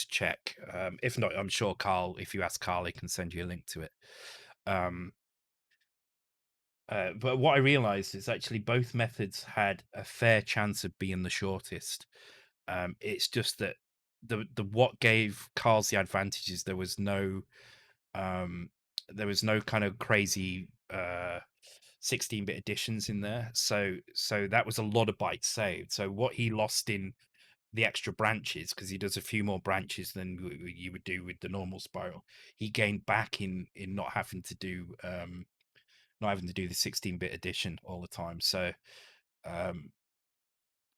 check. If not, I'm sure Carl. If you ask Carl, he can send you a link to it. Um, but what I realized is actually both methods had a fair chance of being the shortest. It's just that the what gave Carl's the advantage is um, there was no kind of crazy 16-bit additions in there. So that was a lot of bytes saved. So what he lost in the extra branches, because he does a few more branches than you would do with the normal spiral, he gained back in not having to do the 16-bit addition all the time. So um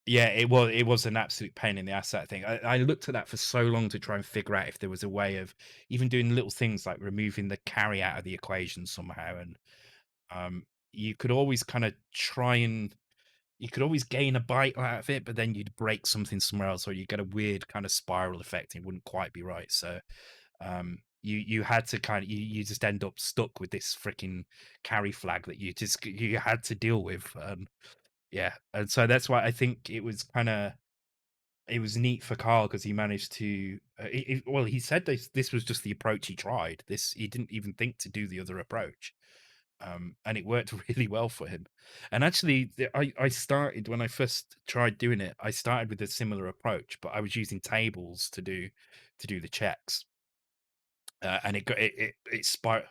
yeah, it was an absolute pain in the ass, that thing. I looked at that for so long to try and figure out if there was a way of even doing little things like removing the carry out of the equation somehow. And um you could always kind of try and you could always gain a byte out of it, but then you'd break something somewhere else, or you get a weird kind of spiral effect. It wouldn't quite be right. So you had to kind of you just end up stuck with this freaking carry flag that you had to deal with. Yeah, and so that's why I think it was neat for Carl because he managed to. Well, he said this was just the approach he tried. This he didn't even think to do the other approach, and it worked really well for him. And actually, I started when I first tried doing it. I started with a similar approach, but I was using tables to do the checks, and it spiraled.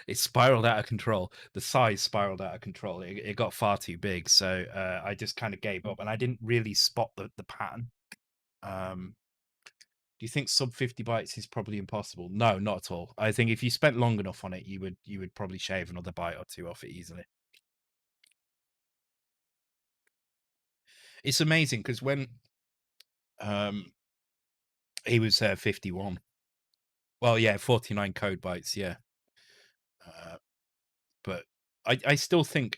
It spiraled out of control. The size spiraled out of control. It got far too big, so I just kind of gave up, and I didn't really spot the pattern. Um, do you think sub 50 bytes is probably impossible? No, not at all. I think if you spent long enough on it, you would probably shave another byte or two off it easily. It's amazing because when um he was 51, well, yeah, 49 code bytes, yeah. Uh, but I still think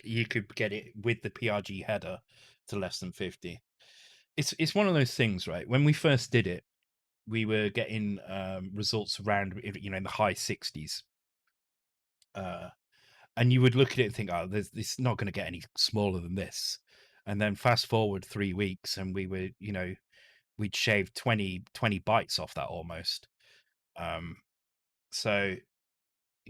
you could get it with the PRG header to less than 50. It's one of those things, right? When we first did it, we were getting results around in the high 60s. Uh, and you would look at it and think, oh, this not going to get any smaller than this. And then fast forward 3 weeks, and we'd shaved 20 bytes off that almost. Um, so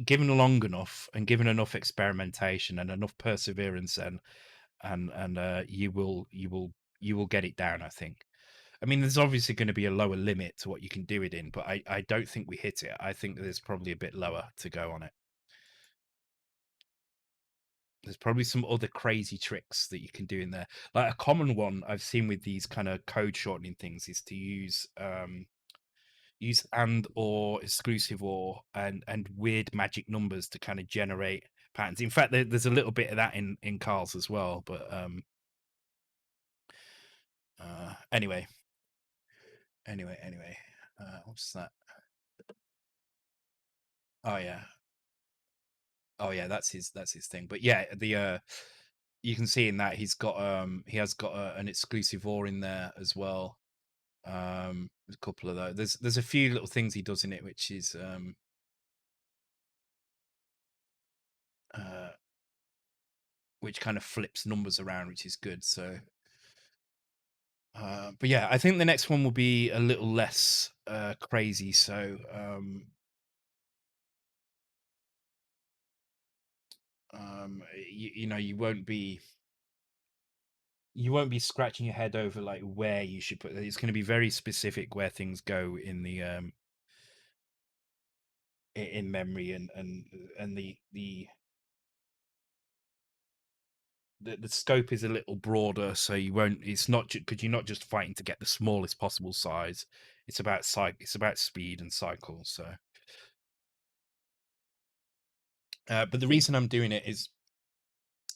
given long enough and given enough experimentation and enough perseverance, and you will get it down, I think. I mean, there's obviously going to be a lower limit to what you can do it in, but I don't think we hit it. I think there's probably a bit lower to go on it. There's probably some other crazy tricks that you can do in there. Like a common one I've seen with these kind of code shortening things is to use and or exclusive or and weird magic numbers to kind of generate patterns. In fact, there's a little bit of that in Carl's as well. But anyway, anyway, what's that? Oh yeah, Oh yeah, that's his thing. But yeah, the you can see in that he has got an exclusive ore in there as well. A couple of those. There's a few little things he does in it, which is uh, which kind of flips numbers around, which is good. So, but yeah, I think the next one will be a little less crazy. So, you know, you won't be scratching your head over like where you should put it. It's going to be very specific where things go in the in memory and the scope is a little broader, so you won't. It's not because you're not just fighting to get the smallest possible size. It's about It's about speed and cycle. So, but the reason I'm doing it is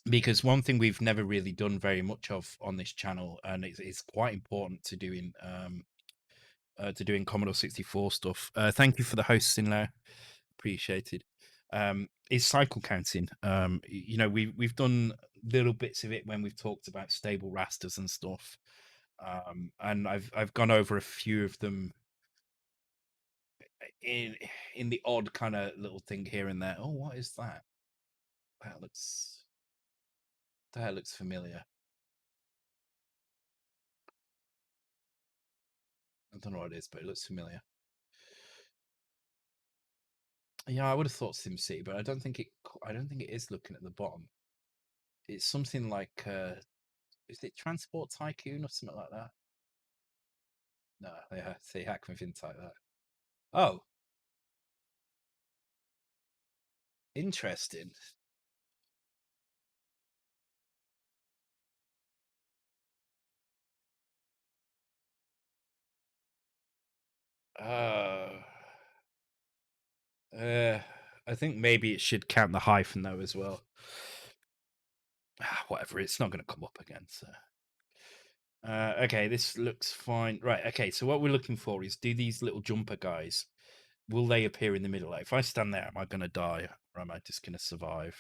because one thing we've never really done very much of on this channel, and it's quite important to doing Commodore 64 stuff. Thank you for the hosts in there, appreciated. Is cycle counting. You know, we've done little bits of it when we've talked about stable rasters and stuff. And I've gone over a few of them in in the odd kind of little thing here and there. Oh, what is that? That looks familiar. I don't know what it is, but it looks familiar. Yeah, I would have thought SimCity, but I don't think it. I don't think it is looking at the bottom. It's something like, is it Transport Tycoon or something like that? No, yeah, see, Hackman didn't type that. Oh, interesting. Uh, uh, I think maybe it should count the hyphen though as well. Whatever, it's not going to come up again. So, okay, this looks fine. Right, okay. So what we're looking for is, do these little jumper guys, will they appear in the middle? Like, if I stand there, am I going to die, or am I just going to survive?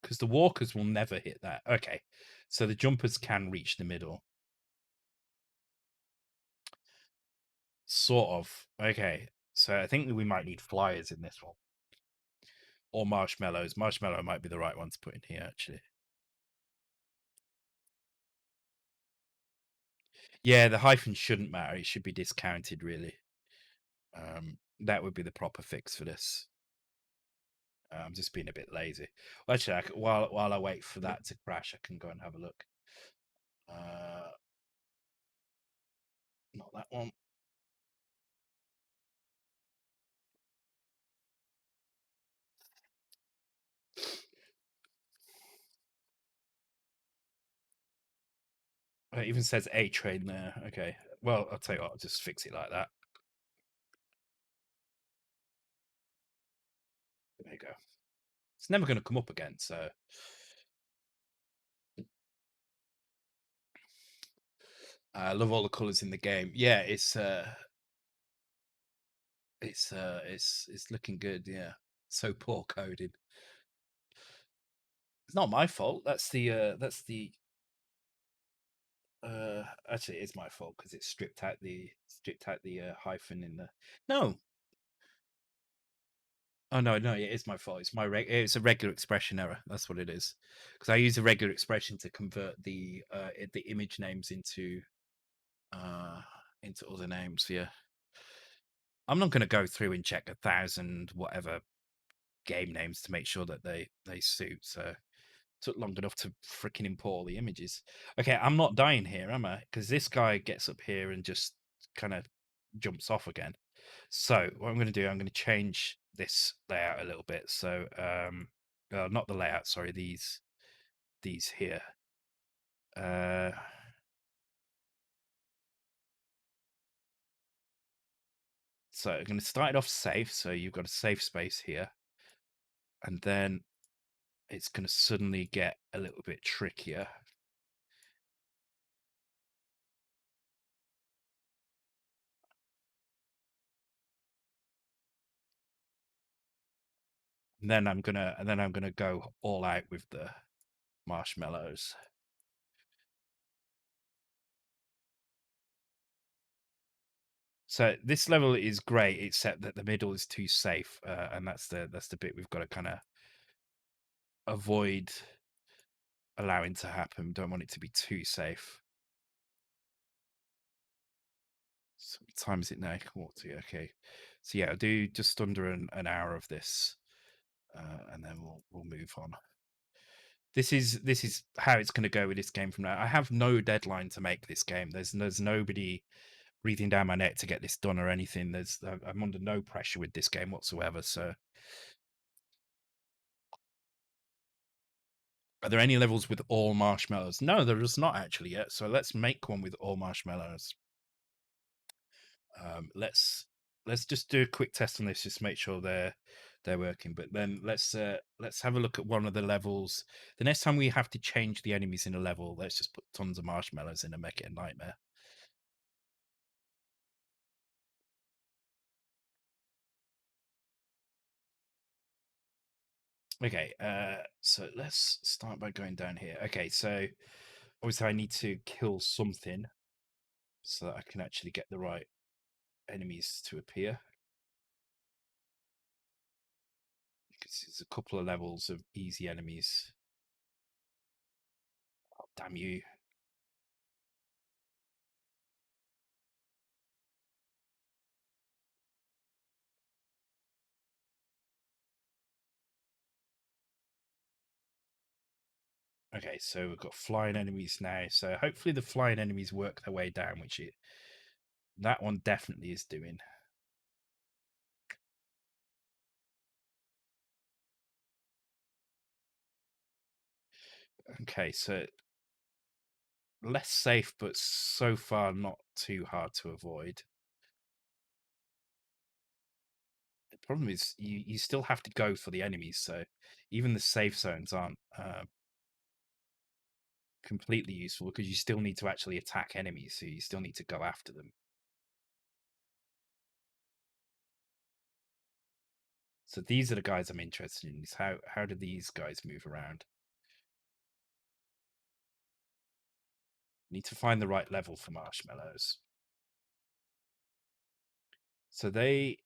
Because the walkers will never hit that. Okay, so the jumpers can reach the middle. Sort of. Okay, so I think we might need flyers in this one. Or marshmallows. Marshmallow might be the right one to put in here, actually. Yeah, the hyphen shouldn't matter. It should be discounted, really. That would be the proper fix for this. I'm just being a bit lazy. Well, actually, while I wait for that to crash, I can go and have a look. Uh, Not that one. It even says A train there. Okay. Well, I'll tell you what. I'll just fix it like that. There you go. It's never going to come up again. So I love all the colors in the game. Yeah, it's looking good. Yeah, so poor coding. It's not my fault. Actually, it is my fault because it stripped out the hyphen in the. No, oh no, it is my fault. It's a regular expression error. That's what it is. Because I use a regular expression to convert the image names uh into other names. Yeah, I'm not going to go through and check 1,000 whatever game names to make sure that they suit. So took long enough to freaking import all the images. Okay, I'm not dying here, am I? Because this guy gets up here and just kind of jumps off again. So what I'm going to do, I'm going to change this layout a little bit. So, not the layout, sorry, these here. Uh, so I'm going to start it off safe. So you've got a safe space here, and then it's going to suddenly get a little bit trickier. And then I'm gonna go all out with the marshmallows. So this level is great, except that the middle is too safe, and that's the bit we've got to kind of avoid allowing to happen. Don't want it to be too safe. So what time is it now? Quarter. Okay. So yeah, I'll do just under an hour of this, and then we'll move on. This is how it's going to go with this game from now. I have no deadline to make this game. There's nobody breathing down my neck to get this done or anything. I'm under no pressure with this game whatsoever. So, are there any levels with all marshmallows? No, there is not actually yet. So let's make one with all marshmallows. Let's just do a quick test on this, just make sure they're working. But then let's have a look at one of the levels. The next time we have to change the enemies in a level, let's just put tons of marshmallows in and make it a nightmare. Okay, so let's start by going down here. Okay, so obviously I need to kill something so that I can actually get the right enemies to appear. Because there's a couple of levels of easy enemies. Oh, damn you. Okay, so we've got flying enemies now. So hopefully the flying enemies work their way down, which that one definitely is doing. Okay, so less safe, but so far not too hard to avoid. The problem is you still have to go for the enemies, so even the safe zones aren't completely useful because you still need to actually attack enemies, so you still need to go after them. So these are the guys I'm interested in. Is how do these guys move around? Need to find the right level for marshmallows. So they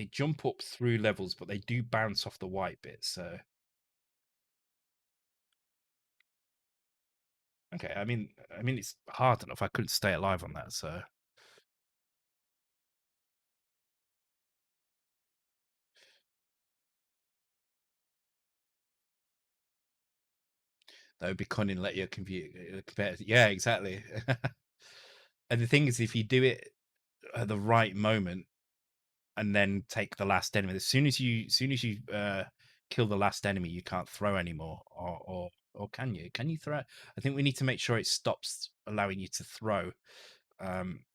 jump up through levels, but they do bounce off the white bit. So okay, I mean it's hard enough. I couldn't stay alive on that, so that would be cunning. Let your computer compare. Yeah, exactly. And the thing is, if you do it at the right moment and then take the last enemy, as soon as you kill the last enemy, you can't throw anymore, or can you? Can you throw? I think we need to make sure it stops allowing you to throw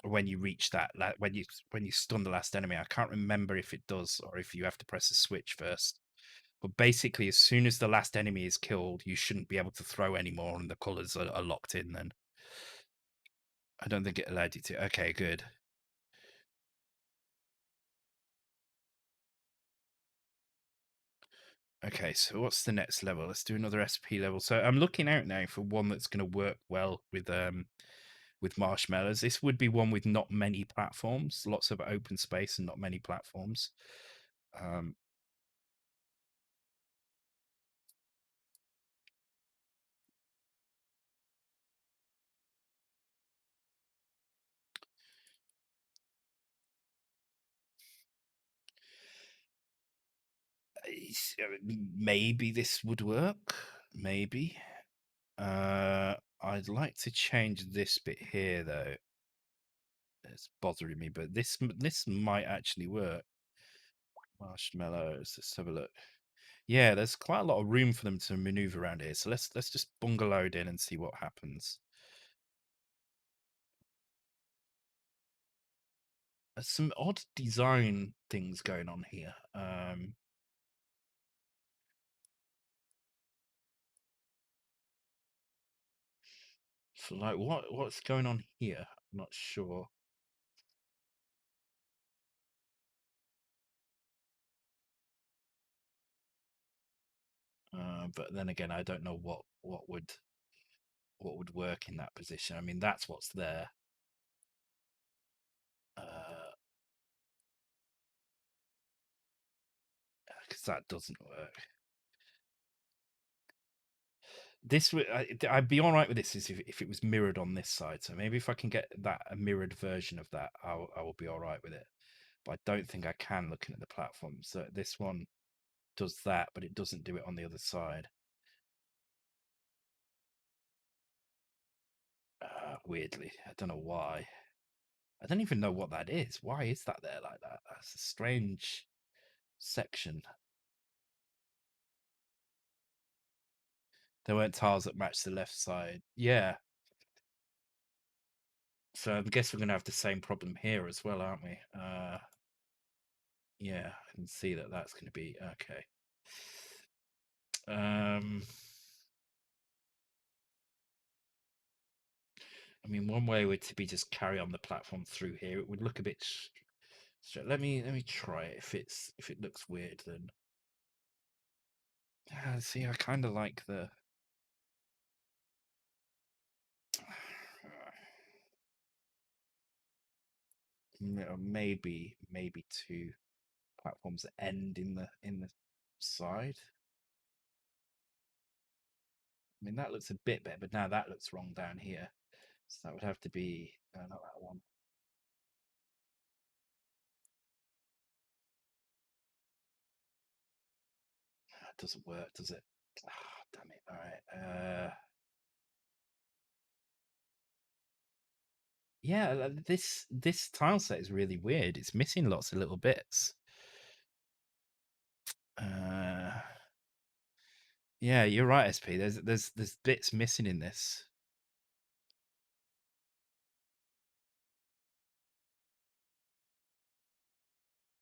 when you reach that when you stun the last enemy. I can't remember if it does or if you have to press a switch first. But basically, as soon as the last enemy is killed, you shouldn't be able to throw anymore, and the colors are locked in. Then I don't think it allowed you to. Okay, good. Okay, so what's the next level? Let's do another SP level. So I'm looking out now for one that's going to work well with marshmallows. This would be one with not many platforms, lots of open space and not many platforms. Um, maybe this would work. Maybe. I'd like to change this bit here though. It's bothering me, but this might actually work. Marshmallows. Let's have a look. Yeah, there's quite a lot of room for them to maneuver around here. So let's just bungalow in and see what happens. There's some odd design things going on here. So like what's going on here? I'm not sure. But then again, I don't know what would work in that position. I mean, that's what's there. Because that doesn't work. This would I'd be all right with this if it was mirrored on this side. So maybe if I can get that a mirrored version of that, I will be all right with it. But I don't think I can looking at the platform. So this one does that, but it doesn't do it on the other side. Weirdly, I don't know why. I don't even know what that is. Why is that there like that? That's a strange section. There weren't tiles that matched the left side. Yeah. So I guess we're going to have the same problem here as well, aren't we? Yeah, I can see that that's going to be okay. I mean, one way would to be just carry on the platform through here. It would look a bit straight. Let me try it. If it looks weird, then see, I kind of like the maybe two platforms that end in the side. I mean, that looks a bit better, but now that looks wrong down here. So that would have to be not that one. It doesn't work, does it? Ah, damn it! All right. Yeah, this tile set is really weird. It's missing lots of little bits. Yeah, you're right, SP. There's bits missing in this.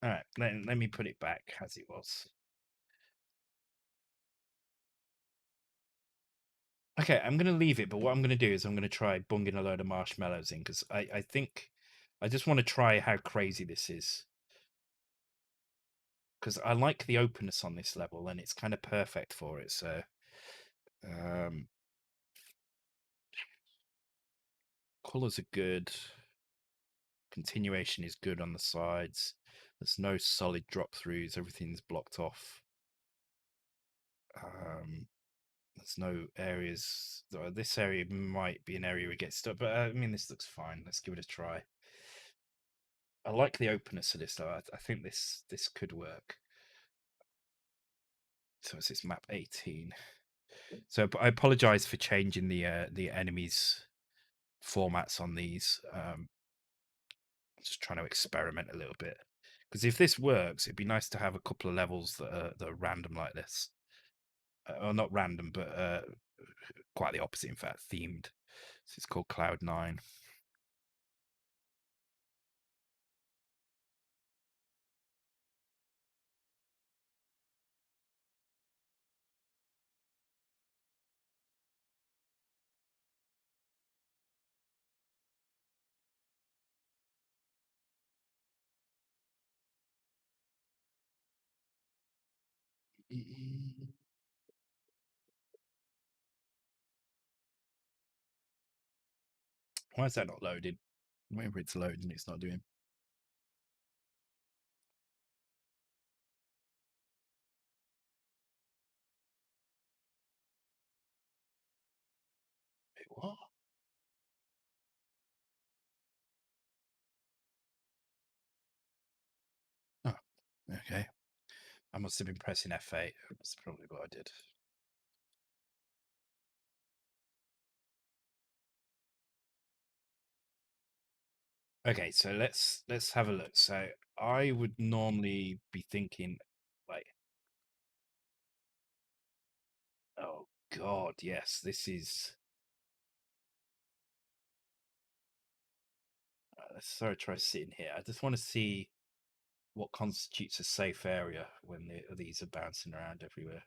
All right, let me put it back as it was. Okay, I'm gonna leave it, but what I'm gonna do is I'm gonna try bunging a load of marshmallows in because I think I just want to try how crazy this is. Because I like the openness on this level and it's kind of perfect for it. So, colors are good. Continuation is good on the sides. There's no solid drop throughs. Everything's blocked off. There's no areas. This area might be an area we get stuck, but I mean, this looks fine. Let's give it a try. I like the openness of this, though. I think this could work. So it's this map 18. So I apologize for changing the enemies formats on these. Just trying to experiment a little bit because if this works, it'd be nice to have a couple of levels that are random like this. Or not random, but quite the opposite, in fact, themed. So it's called Cloud 9. Why is that not loaded? Whenever it's loading, it's not doing. Wait, what? Oh, okay. I must have been pressing F8. That's probably what I did. Okay, so let's have a look. So I would normally be thinking, like, oh God, yes, this is. Let's try sitting here. I just want to see what constitutes a safe area when these are bouncing around everywhere.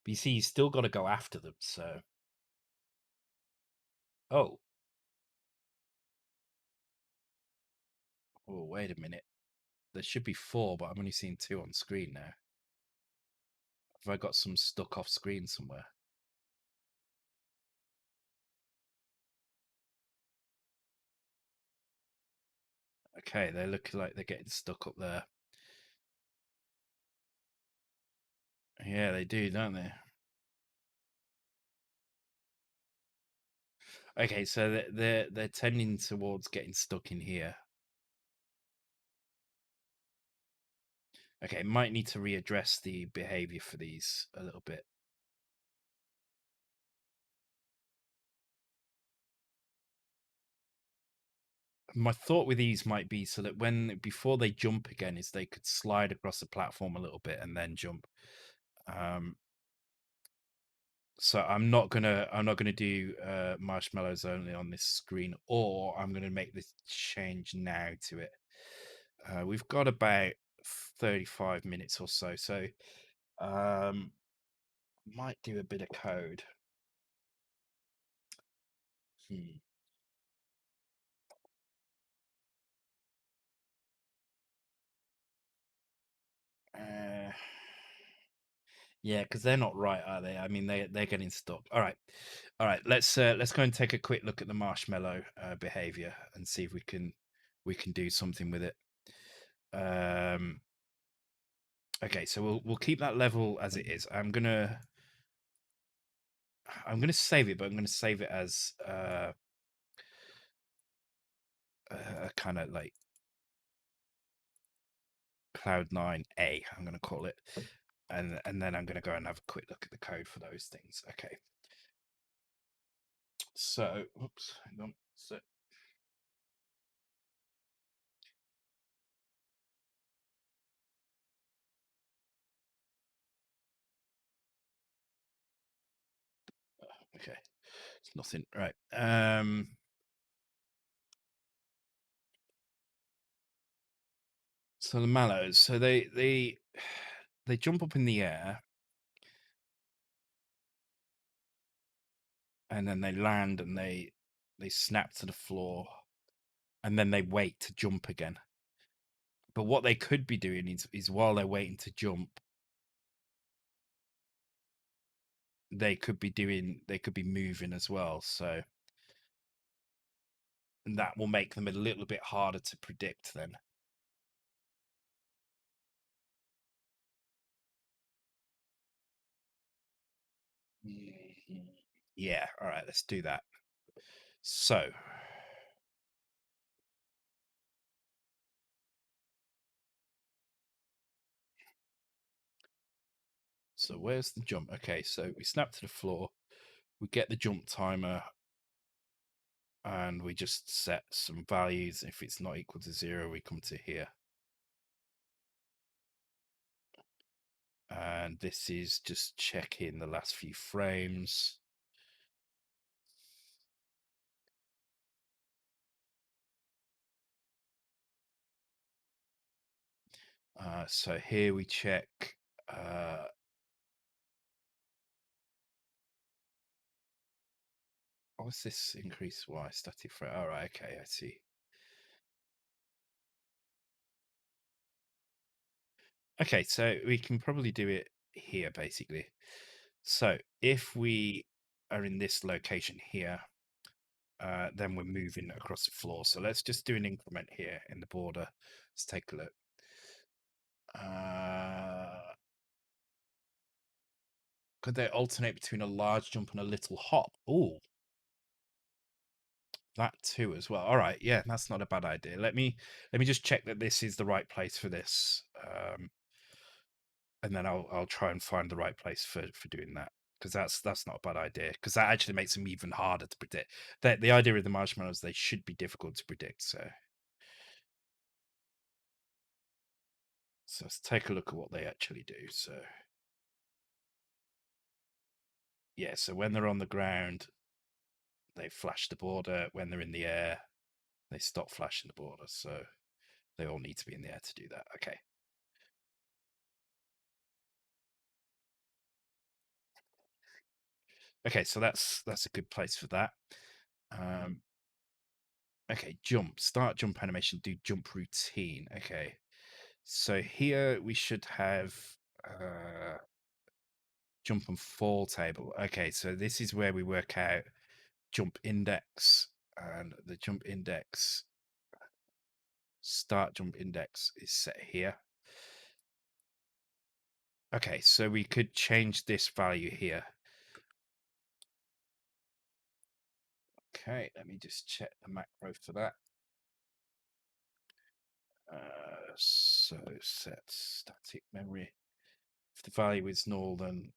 But you see, you still got to go after them. So, oh, oh, wait a minute. there should be 4, but I'm only seeing 2 on screen now. Have I got some stuck off screen somewhere? Okay, they look like they're getting stuck up there. Yeah, they do, don't they? Okay, so they're tending towards getting stuck in here. Okay, might need to readdress the behavior for these a little bit. My thought with these might be so that before they jump again, is they could slide across the platform a little bit and then jump. So I'm not gonna do marshmallows only on this screen, or I'm gonna make this change now to it. We've got about 35 minutes or so, so might do a bit of code. Hmm. Uh, yeah, because they're not right, are they? I mean, they're getting stuck. All right. Let's go and take a quick look at the marshmallow behavior and see if we can do something with it. Okay, so we'll keep that level as it is. I'm gonna save it, but I'm gonna save it as a kind of like Cloud9A. I'm gonna call it, and then I'm gonna go and have a quick look at the code for those things. Okay. So, oops, hang on. So, okay, it's nothing. Right. So the mallows. So they jump up in the air and then they land and they snap to the floor and then they wait to jump again. But what they could be doing is while they're waiting to jump, they could be moving as well. So and that will make them a little bit harder to predict then. Mhm. Yeah, all right, let's do that. So where's the jump? Okay, so we snap to the floor, we get the jump timer, and we just set some values. If it's not equal to 0, we come to here. And this is just checking the last few frames. So here we check what's this increase y static frame? All right, okay, I see. Okay, so we can probably do it here basically. So if we are in this location here, then we're moving across the floor. So let's just do an increment here in the border. Let's take a look. Could they alternate between a large jump and a little hop? Oh, that too as well. All right, yeah, that's not a bad idea. Let me just check that this is the right place for this, and then I'll try and find the right place for doing that, because that's not a bad idea, because that actually makes them even harder to predict. The idea of the marshmallows, they should be difficult to predict. So let's take a look at what they actually do. So yeah, so when they're on the ground, they flash the border. When they're in the air, they stop flashing the border. So they all need to be in the air to do that. Okay. Okay, so that's a good place for that. Okay, jump. Start jump animation. Do jump routine. Okay. So here we should have jump and fall table. Okay, so this is where we work out jump index, and the jump index, start jump index is set here. Okay, so we could change this value here. Okay, let me just check the macro for that. So set static memory. If the value is null, then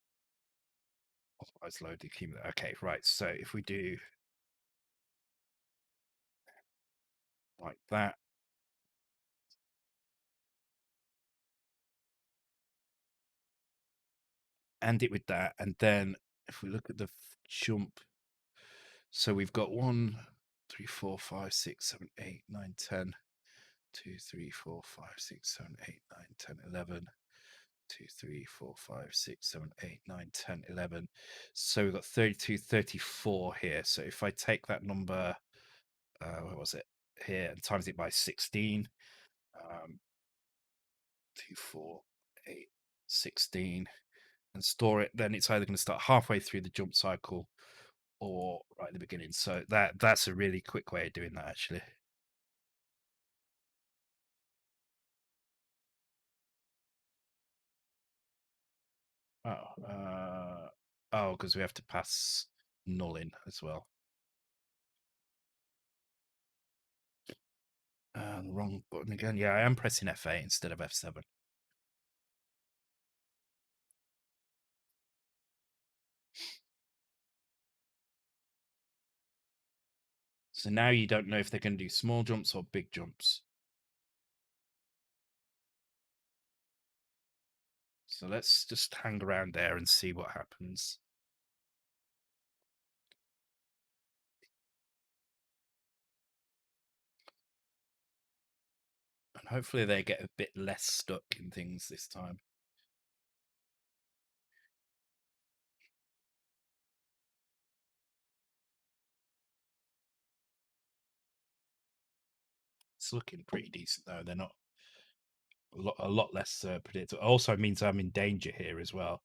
otherwise load the accumulator. Okay, right. So if we do like that, and it with that, and then if we look at the jump, so we've got 1, 3, 4, 5, 6, 7, 8, 9, 10, 2, 3, 4, 5, 6, 7, 8, 9, 10, 11. 2, 3, 4, 5, 6, 7, 8, 9, 10, 11. So we've got 32, 34 here. So if I take that number, where was it? Here, and times it by 16, 2, 4, 8, 16, and store it, then it's either going to start halfway through the jump cycle or right at the beginning. So that's a really quick way of doing that, actually. Oh, because we have to pass null in as well. Wrong button again. Yeah, I am pressing F8 instead of F7. So now you don't know if they're going to do small jumps or big jumps. So let's just hang around there and see what happens. And hopefully they get a bit less stuck in things this time. It's looking pretty decent though. They're not a lot less predictable. Also means I'm in danger here as well,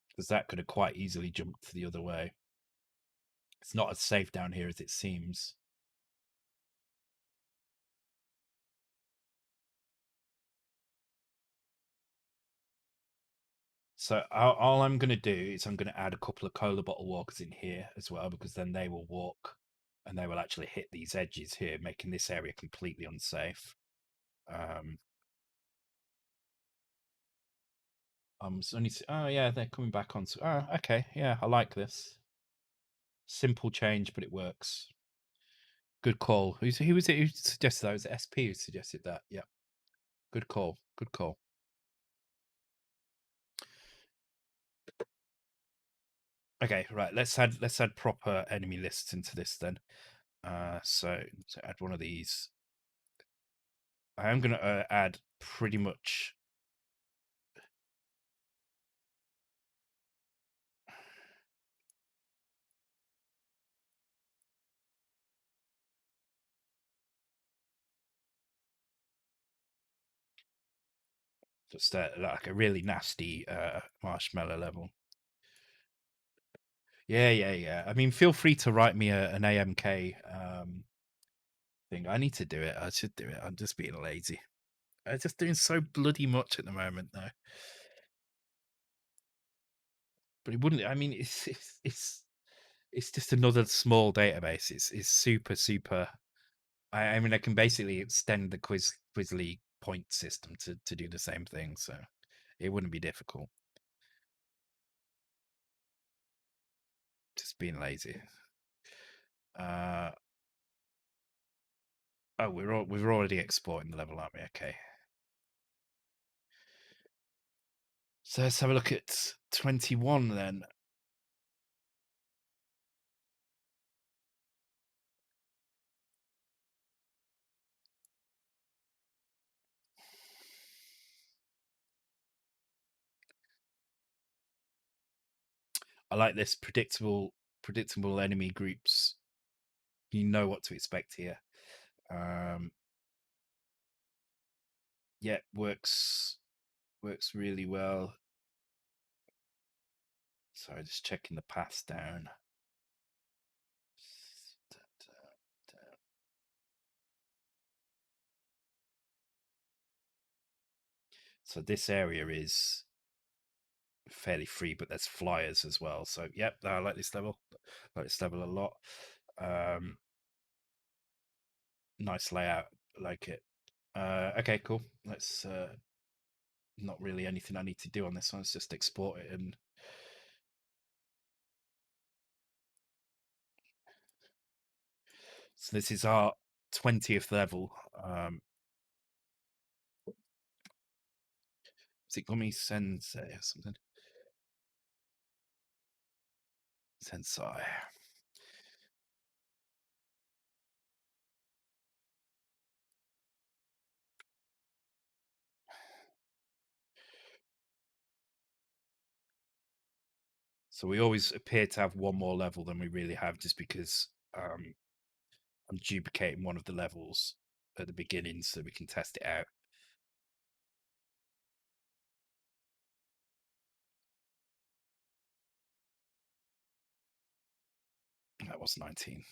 because that could have quite easily jumped the other way. It's not as safe down here as it seems. So all I'm going to do is I'm going to add a couple of cola bottle walkers in here as well, because then they will walk and they will actually hit these edges here, making this area completely unsafe. Oh yeah, they're coming back on. Oh, okay, yeah, I like this. Simple change, but it works. Good call. Who was it who suggested that? Was it SP who suggested that? Yeah. Good call. Good call. Okay, right. Let's add proper enemy lists into this then. So to add one of these, I am going to add pretty much. Just like a really nasty marshmallow level. Yeah. I mean, feel free to write me an AMK thing. I need to do it. I should do it. I'm just being lazy. I'm just doing so bloody much at the moment, though. But it wouldn't. I mean, it's just another small database. It's super. I mean, I can basically extend the Quizly point system to do the same thing, so it wouldn't be difficult. Just being lazy. Oh, we're already exporting the level, aren't we? Okay. So let's have a look at 21 then. I like this predictable enemy groups. You know what to expect here. Yeah, works really well. Sorry, just checking the paths down. So this area is fairly free, but there's flyers as well. So yep, I like this level. I like this level a lot. Nice layout, like it. Okay, cool. Let's not really anything I need to do on this one. Let's just export it. And so this is our 20th level. Is it Gummy Sensei or something? Sensei. So we always appear to have one more level than we really have, just because I'm duplicating one of the levels at the beginning so we can test it out. That was 19.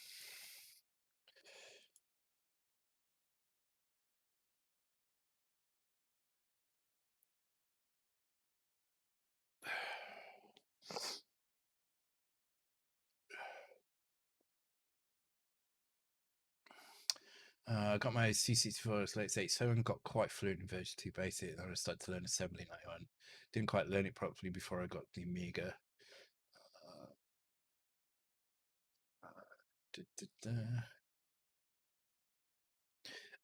I got my C64 887, got quite fluent in version 2 basic, and I started to learn assembly in 91. Didn't quite learn it properly before I got the Amiga.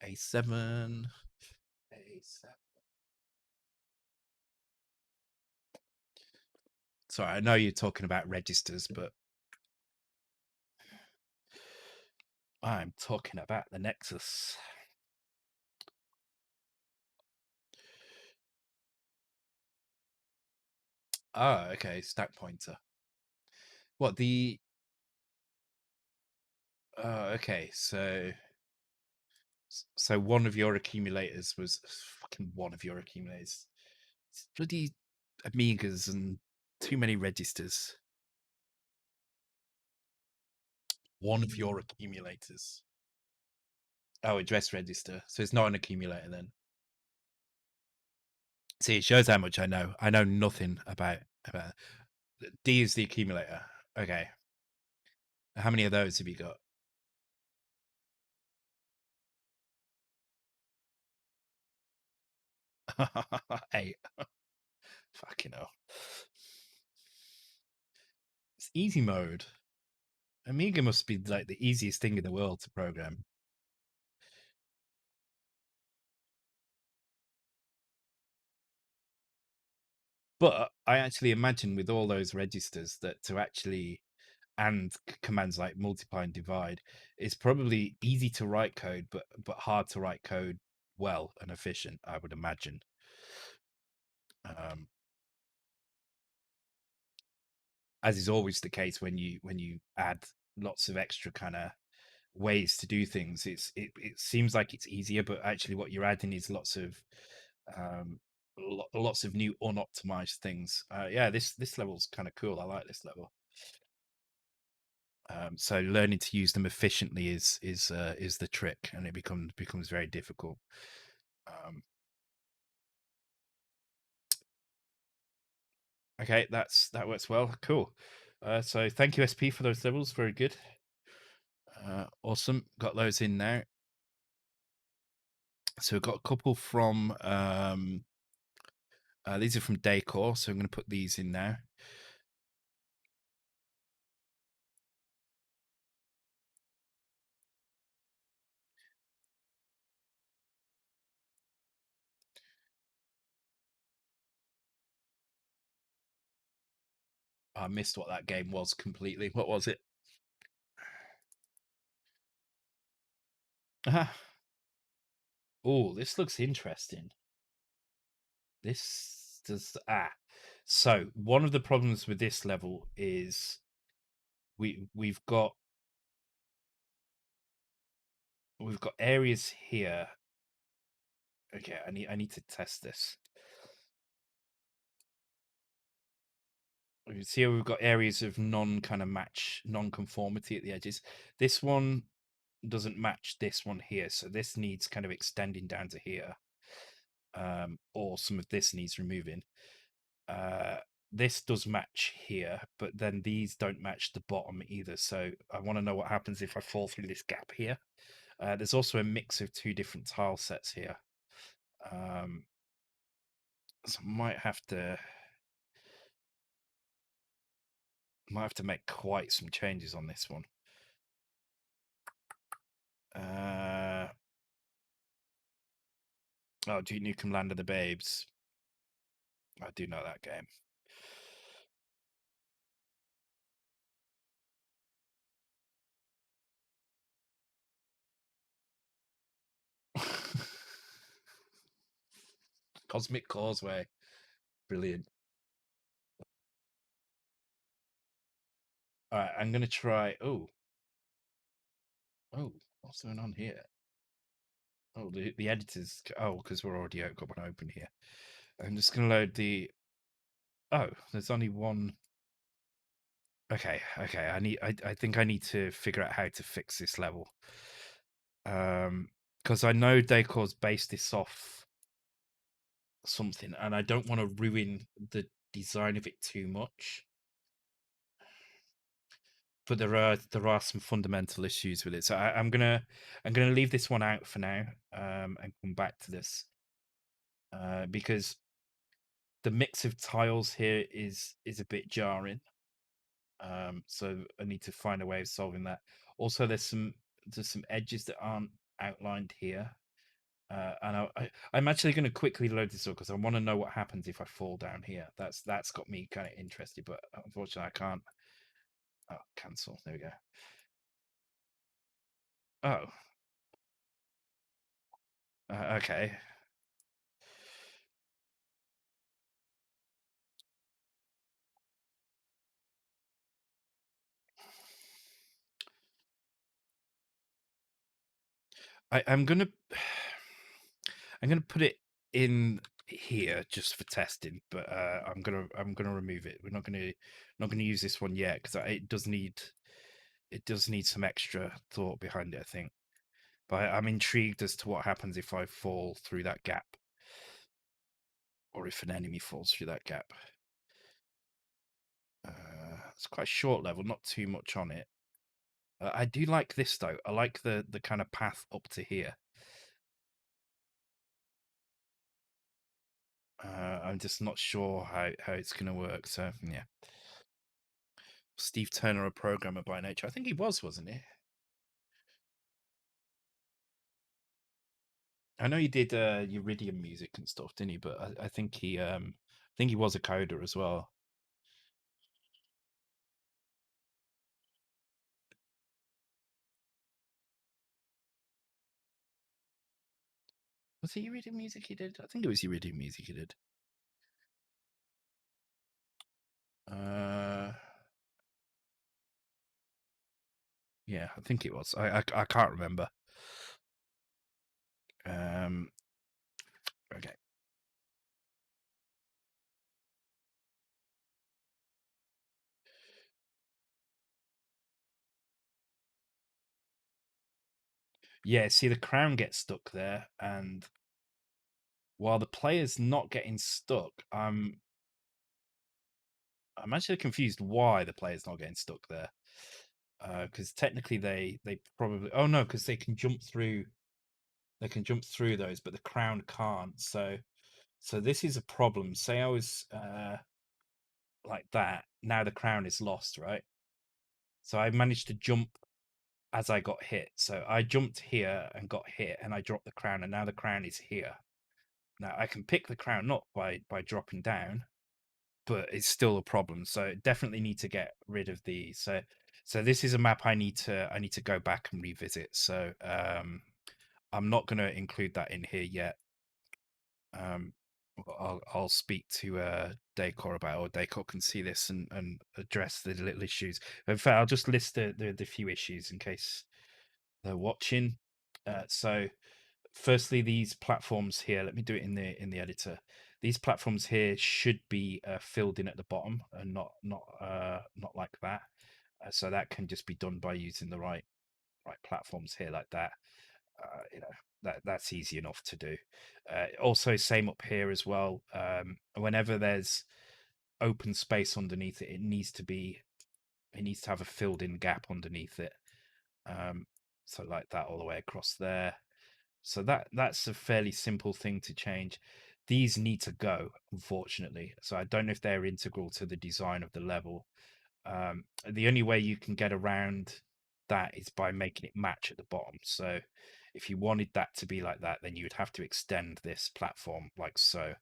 A7. A7. Sorry, I know you're talking about registers, but I'm talking about the Nexus. Oh, okay, stack pointer. What the? Oh, okay. So one of your accumulators was fucking one of your accumulators. It's bloody Amigas and too many registers. One of your accumulators. Oh, address register. So it's not an accumulator then. See, it shows how much I know. I know nothing about. D is the accumulator. Okay. How many of those have you got? 8. Fucking hell. It's easy mode. Amiga must be like the easiest thing in the world to program. But I actually imagine with all those registers that to actually and commands like multiply and divide, it's probably easy to write code, but hard to write code well and efficient, I would imagine. As is always the case when you add lots of extra kind of ways to do things, it seems like it's easier, but actually what you're adding is um lots of new unoptimized things. Yeah, this level's kind of cool. I like this level. So learning to use them efficiently is the trick, and it becomes very difficult. Okay, that works well. Cool. So thank you, SP, for those levels. Very good. Awesome. Got those in now. So we've got a couple from these are from Decor, so I'm going to put these in now. I missed what that game was completely. What was it? Oh, this looks interesting. This does So one of the problems with this level is we've got areas here Okay, I need to test this. We can see how we've got areas of non-conformity at the edges. This one doesn't match this one here, so this needs kind of extending down to here. Or some of this needs removing. This does match here, but then these don't match the bottom either. So I want to know what happens if I fall through this gap here. There's also a mix of two different tile sets here. So I might have to make quite some changes on this one. Oh, Duke Nukem Land of the Babes. I do know that game. Cosmic Causeway. Brilliant. All right, I'm going to try. Oh, what's going on here? Oh, the editors. Oh, because we're already got one open here. I'm just going to load the. Oh, there's only one. Okay. I think I need to figure out how to fix this level. Because I know Decor's based this off something, and I don't want to ruin the design of it too much. But there are some fundamental issues with it, so I'm gonna leave this one out for now, and come back to this, because the mix of tiles here is a bit jarring. So I need to find a way of solving that. Also, there's some edges that aren't outlined here. And I'm actually going to quickly load this up because I want to know what happens if I fall down here. That's got me kind of interested, but unfortunately I can't. Oh, cancel. There we go. Oh, okay. I'm gonna put it in here just for testing, but I'm gonna remove it. We're not gonna use this one yet because it does need some extra thought behind it, I think. But I'm intrigued as to what happens if I fall through that gap, or if an enemy falls through that gap. It's quite a short level, not too much on it. I do like this though. I like the kind of path up to here. I'm just not sure how it's going to work. So yeah, Steve Turner, a programmer by nature. I think he wasn't he? I know he did Uridium music and stuff, didn't he? But I think he was a coder as well. Was it Uridium music he did? I think it was Uridium music he did. Yeah, I think it was. I can't remember. Okay. Yeah, see the crown gets stuck there, and while the player's not getting stuck, I'm actually confused why the player's not getting stuck there. Because technically they probably no, because they can jump through those, but the crown can't. So this is a problem. Say I was like that. Now the crown is lost, right? So I managed to jump as I got hit. So I jumped here and got hit, and I dropped the crown, and now the crown is here. Now I can pick the crown up by dropping down, but it's still a problem. So definitely need to get rid of these. So this is a map I need to go back and revisit. So I'm not going to include that in here yet. I'll speak to Decor about it, or Decor can see this and address the little issues. In fact, I'll just list the few issues in case they're watching. So firstly, these platforms here. Let me do it in the editor. These platforms here should be filled in at the bottom, and not like that. So that can just be done by using the right platforms here like that. You know, that's easy enough to do. Also, same up here as well. Whenever there's open space underneath it, it needs to have a filled in gap underneath it. Um, so like that all the way across there. So that's a fairly simple thing to change. These need to go, unfortunately. So I don't know if they're integral to the design of the level. The only way you can get around that is by making it match at the bottom. So if you wanted that to be like that, then you would have to extend this platform like so.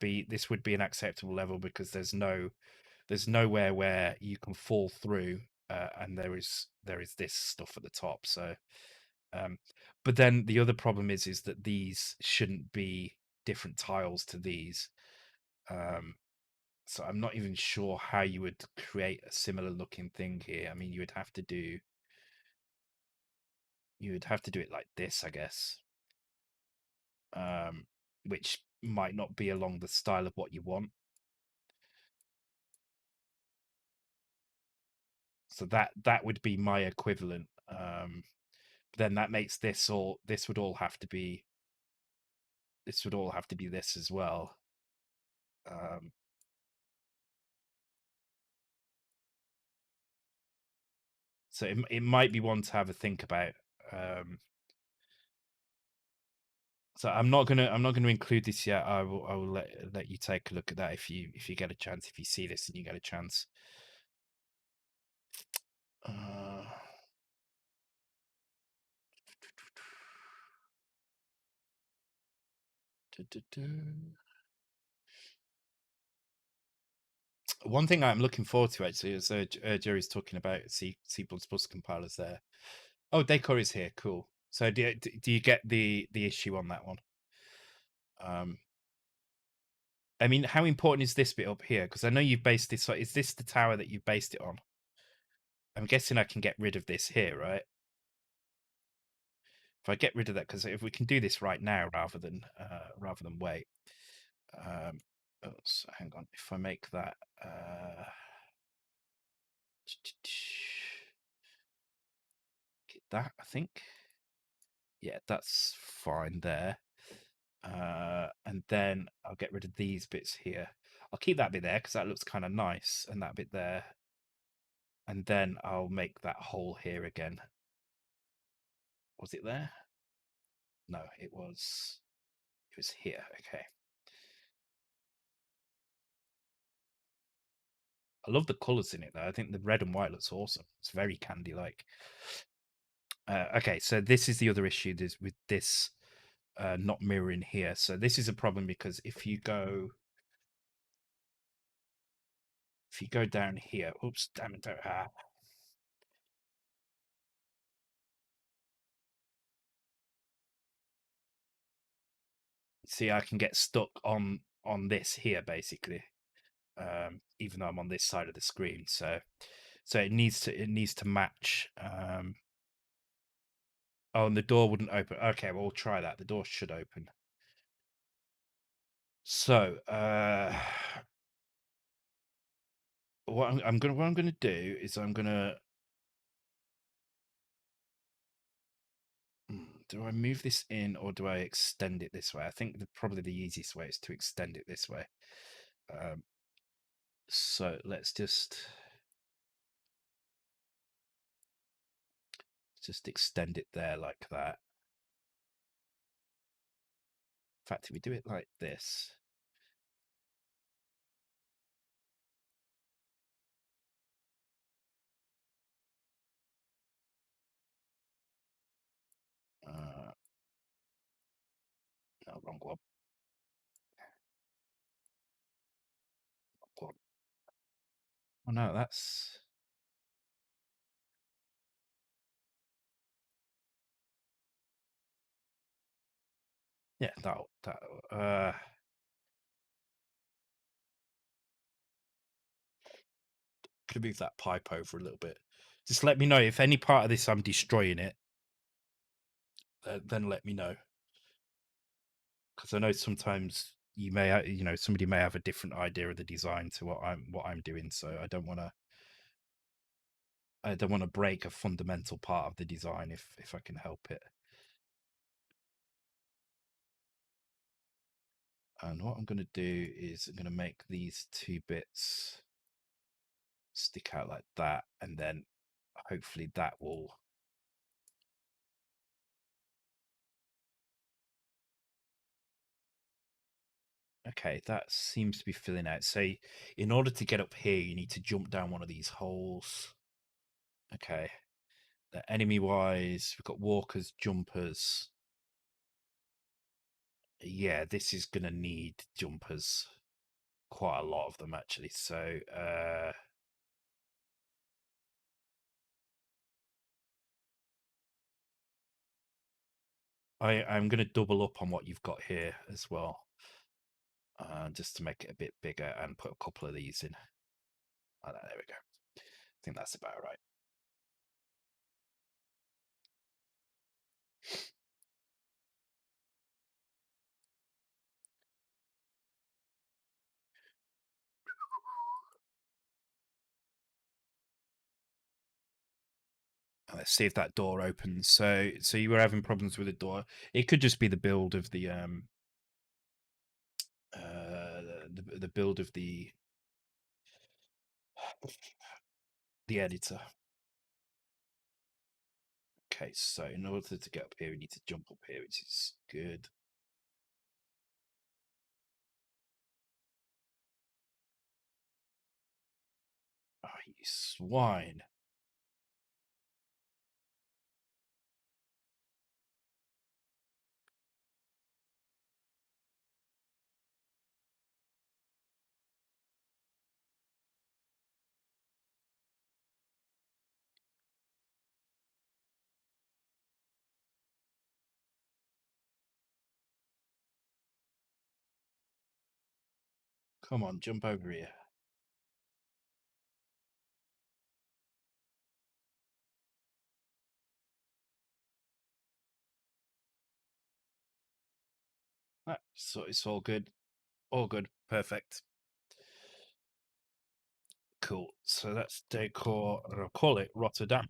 This would be an acceptable level because there's nowhere where you can fall through, and there is this stuff at the top. So, um, but then the other problem is that these shouldn't be different tiles to these. Um, so I'm not even sure how you would create a similar looking thing here. I mean, you would have to do it like this, I guess, um, which might not be along the style of what you want. So that would be my equivalent. Then that makes this would all have to be this as well. Um, so it might be one to have a think about. Um, so I'm not gonna include this yet. I will let you take a look at that if you get a chance, if you see this and you get a chance. Uh, One thing I'm looking forward to actually is Jerry's talking about C++ compilers there. Oh, Decor is here. Cool. So do you get the issue on that one? I mean, how important is this bit up here? Because I know you've based this. Is this the tower that you based it on? I'm guessing I can get rid of this here, right? If I get rid of that, because if we can do this right now rather than wait. Oh, so hang on. If I make that get that, I think. Yeah, that's fine there. And then I'll get rid of these bits here. I'll keep that bit there because that looks kind of nice, and that bit there. And then I'll make that hole here again. Was it there? No, it was here. Okay. I love the colors in it though. I think the red and white looks awesome. It's very candy like. Okay, so this is the other issue with this not mirroring here. So this is a problem because if you go down here, oops, damn it. See, I can get stuck on this here basically, even though I'm on this side of the screen. So it needs to match. Oh, and the door wouldn't open. Okay, well, we'll try that. The door should open. So, what I'm gonna do is do I move this in or do I extend it this way? I think probably the easiest way is to extend it this way. So let's just extend it there like that. In fact, if we do it like this, no, wrong one. Oh no, that's yeah. That could move that pipe over a little bit. Just let me know if any part of this I'm destroying it. then let me know, because I know sometimes you may somebody may have a different idea of the design to what I'm doing, so I don't want to break a fundamental part of the design if I can help it. And what I'm going to do is I'm going to make these two bits stick out like that, and then hopefully that will. Okay, that seems to be filling out. So in order to get up here, you need to jump down one of these holes. Okay. Enemy wise, we've got walkers, jumpers. Yeah, this is gonna need jumpers. Quite a lot of them actually. So I'm gonna double up on what you've got here as well. Just to make it a bit bigger and put a couple of these in. Oh, there we go. I think that's about right. Let's see if that door opens. So you were having problems with the door. It could just be the build of the build of the editor. Okay, so in order to get up here, we need to jump up here, which is good. Oh, you swine. Come on, jump over here. Ah, so it's all good. All good. Perfect. Cool. So that's decor. I'll call it Rotterdam.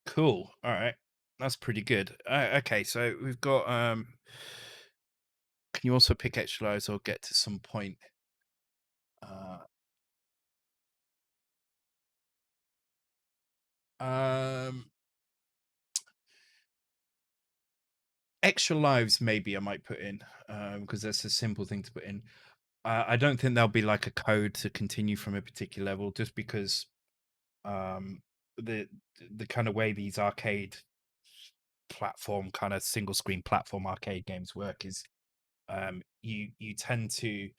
Cool. All right. That's pretty good. Okay, so we've got can you also pick extra lives or get to some point? Uh um Extra lives maybe I might put in, because that's a simple thing to put in. I don't think there'll be like a code to continue from a particular level, just because um the the kind of way these arcade platform kind of single screen platform arcade games work is you tend to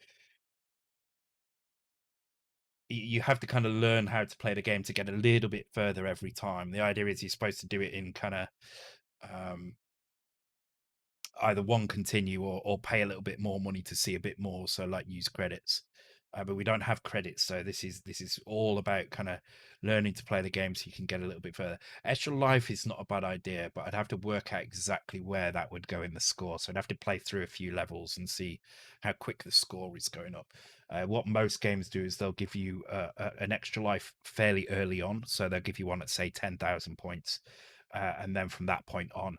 you have to kind of learn how to play the game to get a little bit further every time. The idea is you're supposed to do it in kind of um either one continue or pay a little bit more money to see a bit more, so like use credits, but we don't have credits, so this is all about kind of learning to play the game so you can get a little bit further. Extra life is not a bad idea, but I'd have to work out exactly where that would go in the score, so I'd have to play through a few levels and see how quick the score is going up. What most games do is they'll give you an extra life fairly early on, so they'll give you one at say 10,000 points, and then from that point on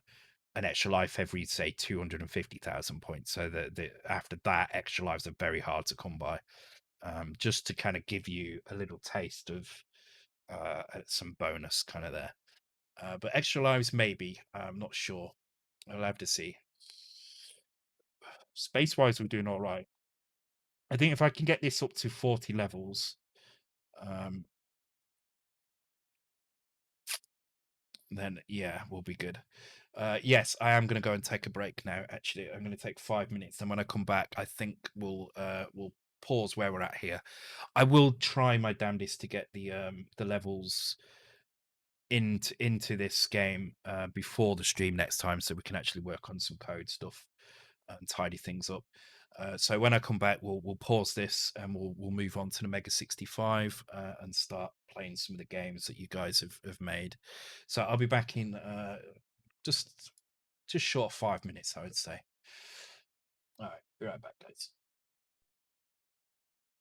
an extra life every say 250,000 points. So the after that, extra lives are very hard to come by. Just to kind of give you a little taste of some bonus kind of there. But extra lives maybe. I'm not sure. I'll have to see. Space wise, we're doing all right. I think if I can get this up to 40 levels, um, then yeah, we'll be good. Yes, I am going to go and take a break now. Actually, I'm going to take 5 minutes, and when I come back, I think we'll pause where we're at here. I will try my damnedest to get the levels into this game before the stream next time, so we can actually work on some code stuff. and tidy things up. So when I come back, we'll pause this and we'll move on to the Mega 65 and start playing some of the games that you guys have made. So I'll be back in just short of 5 minutes, I would say. All right, be right back, guys.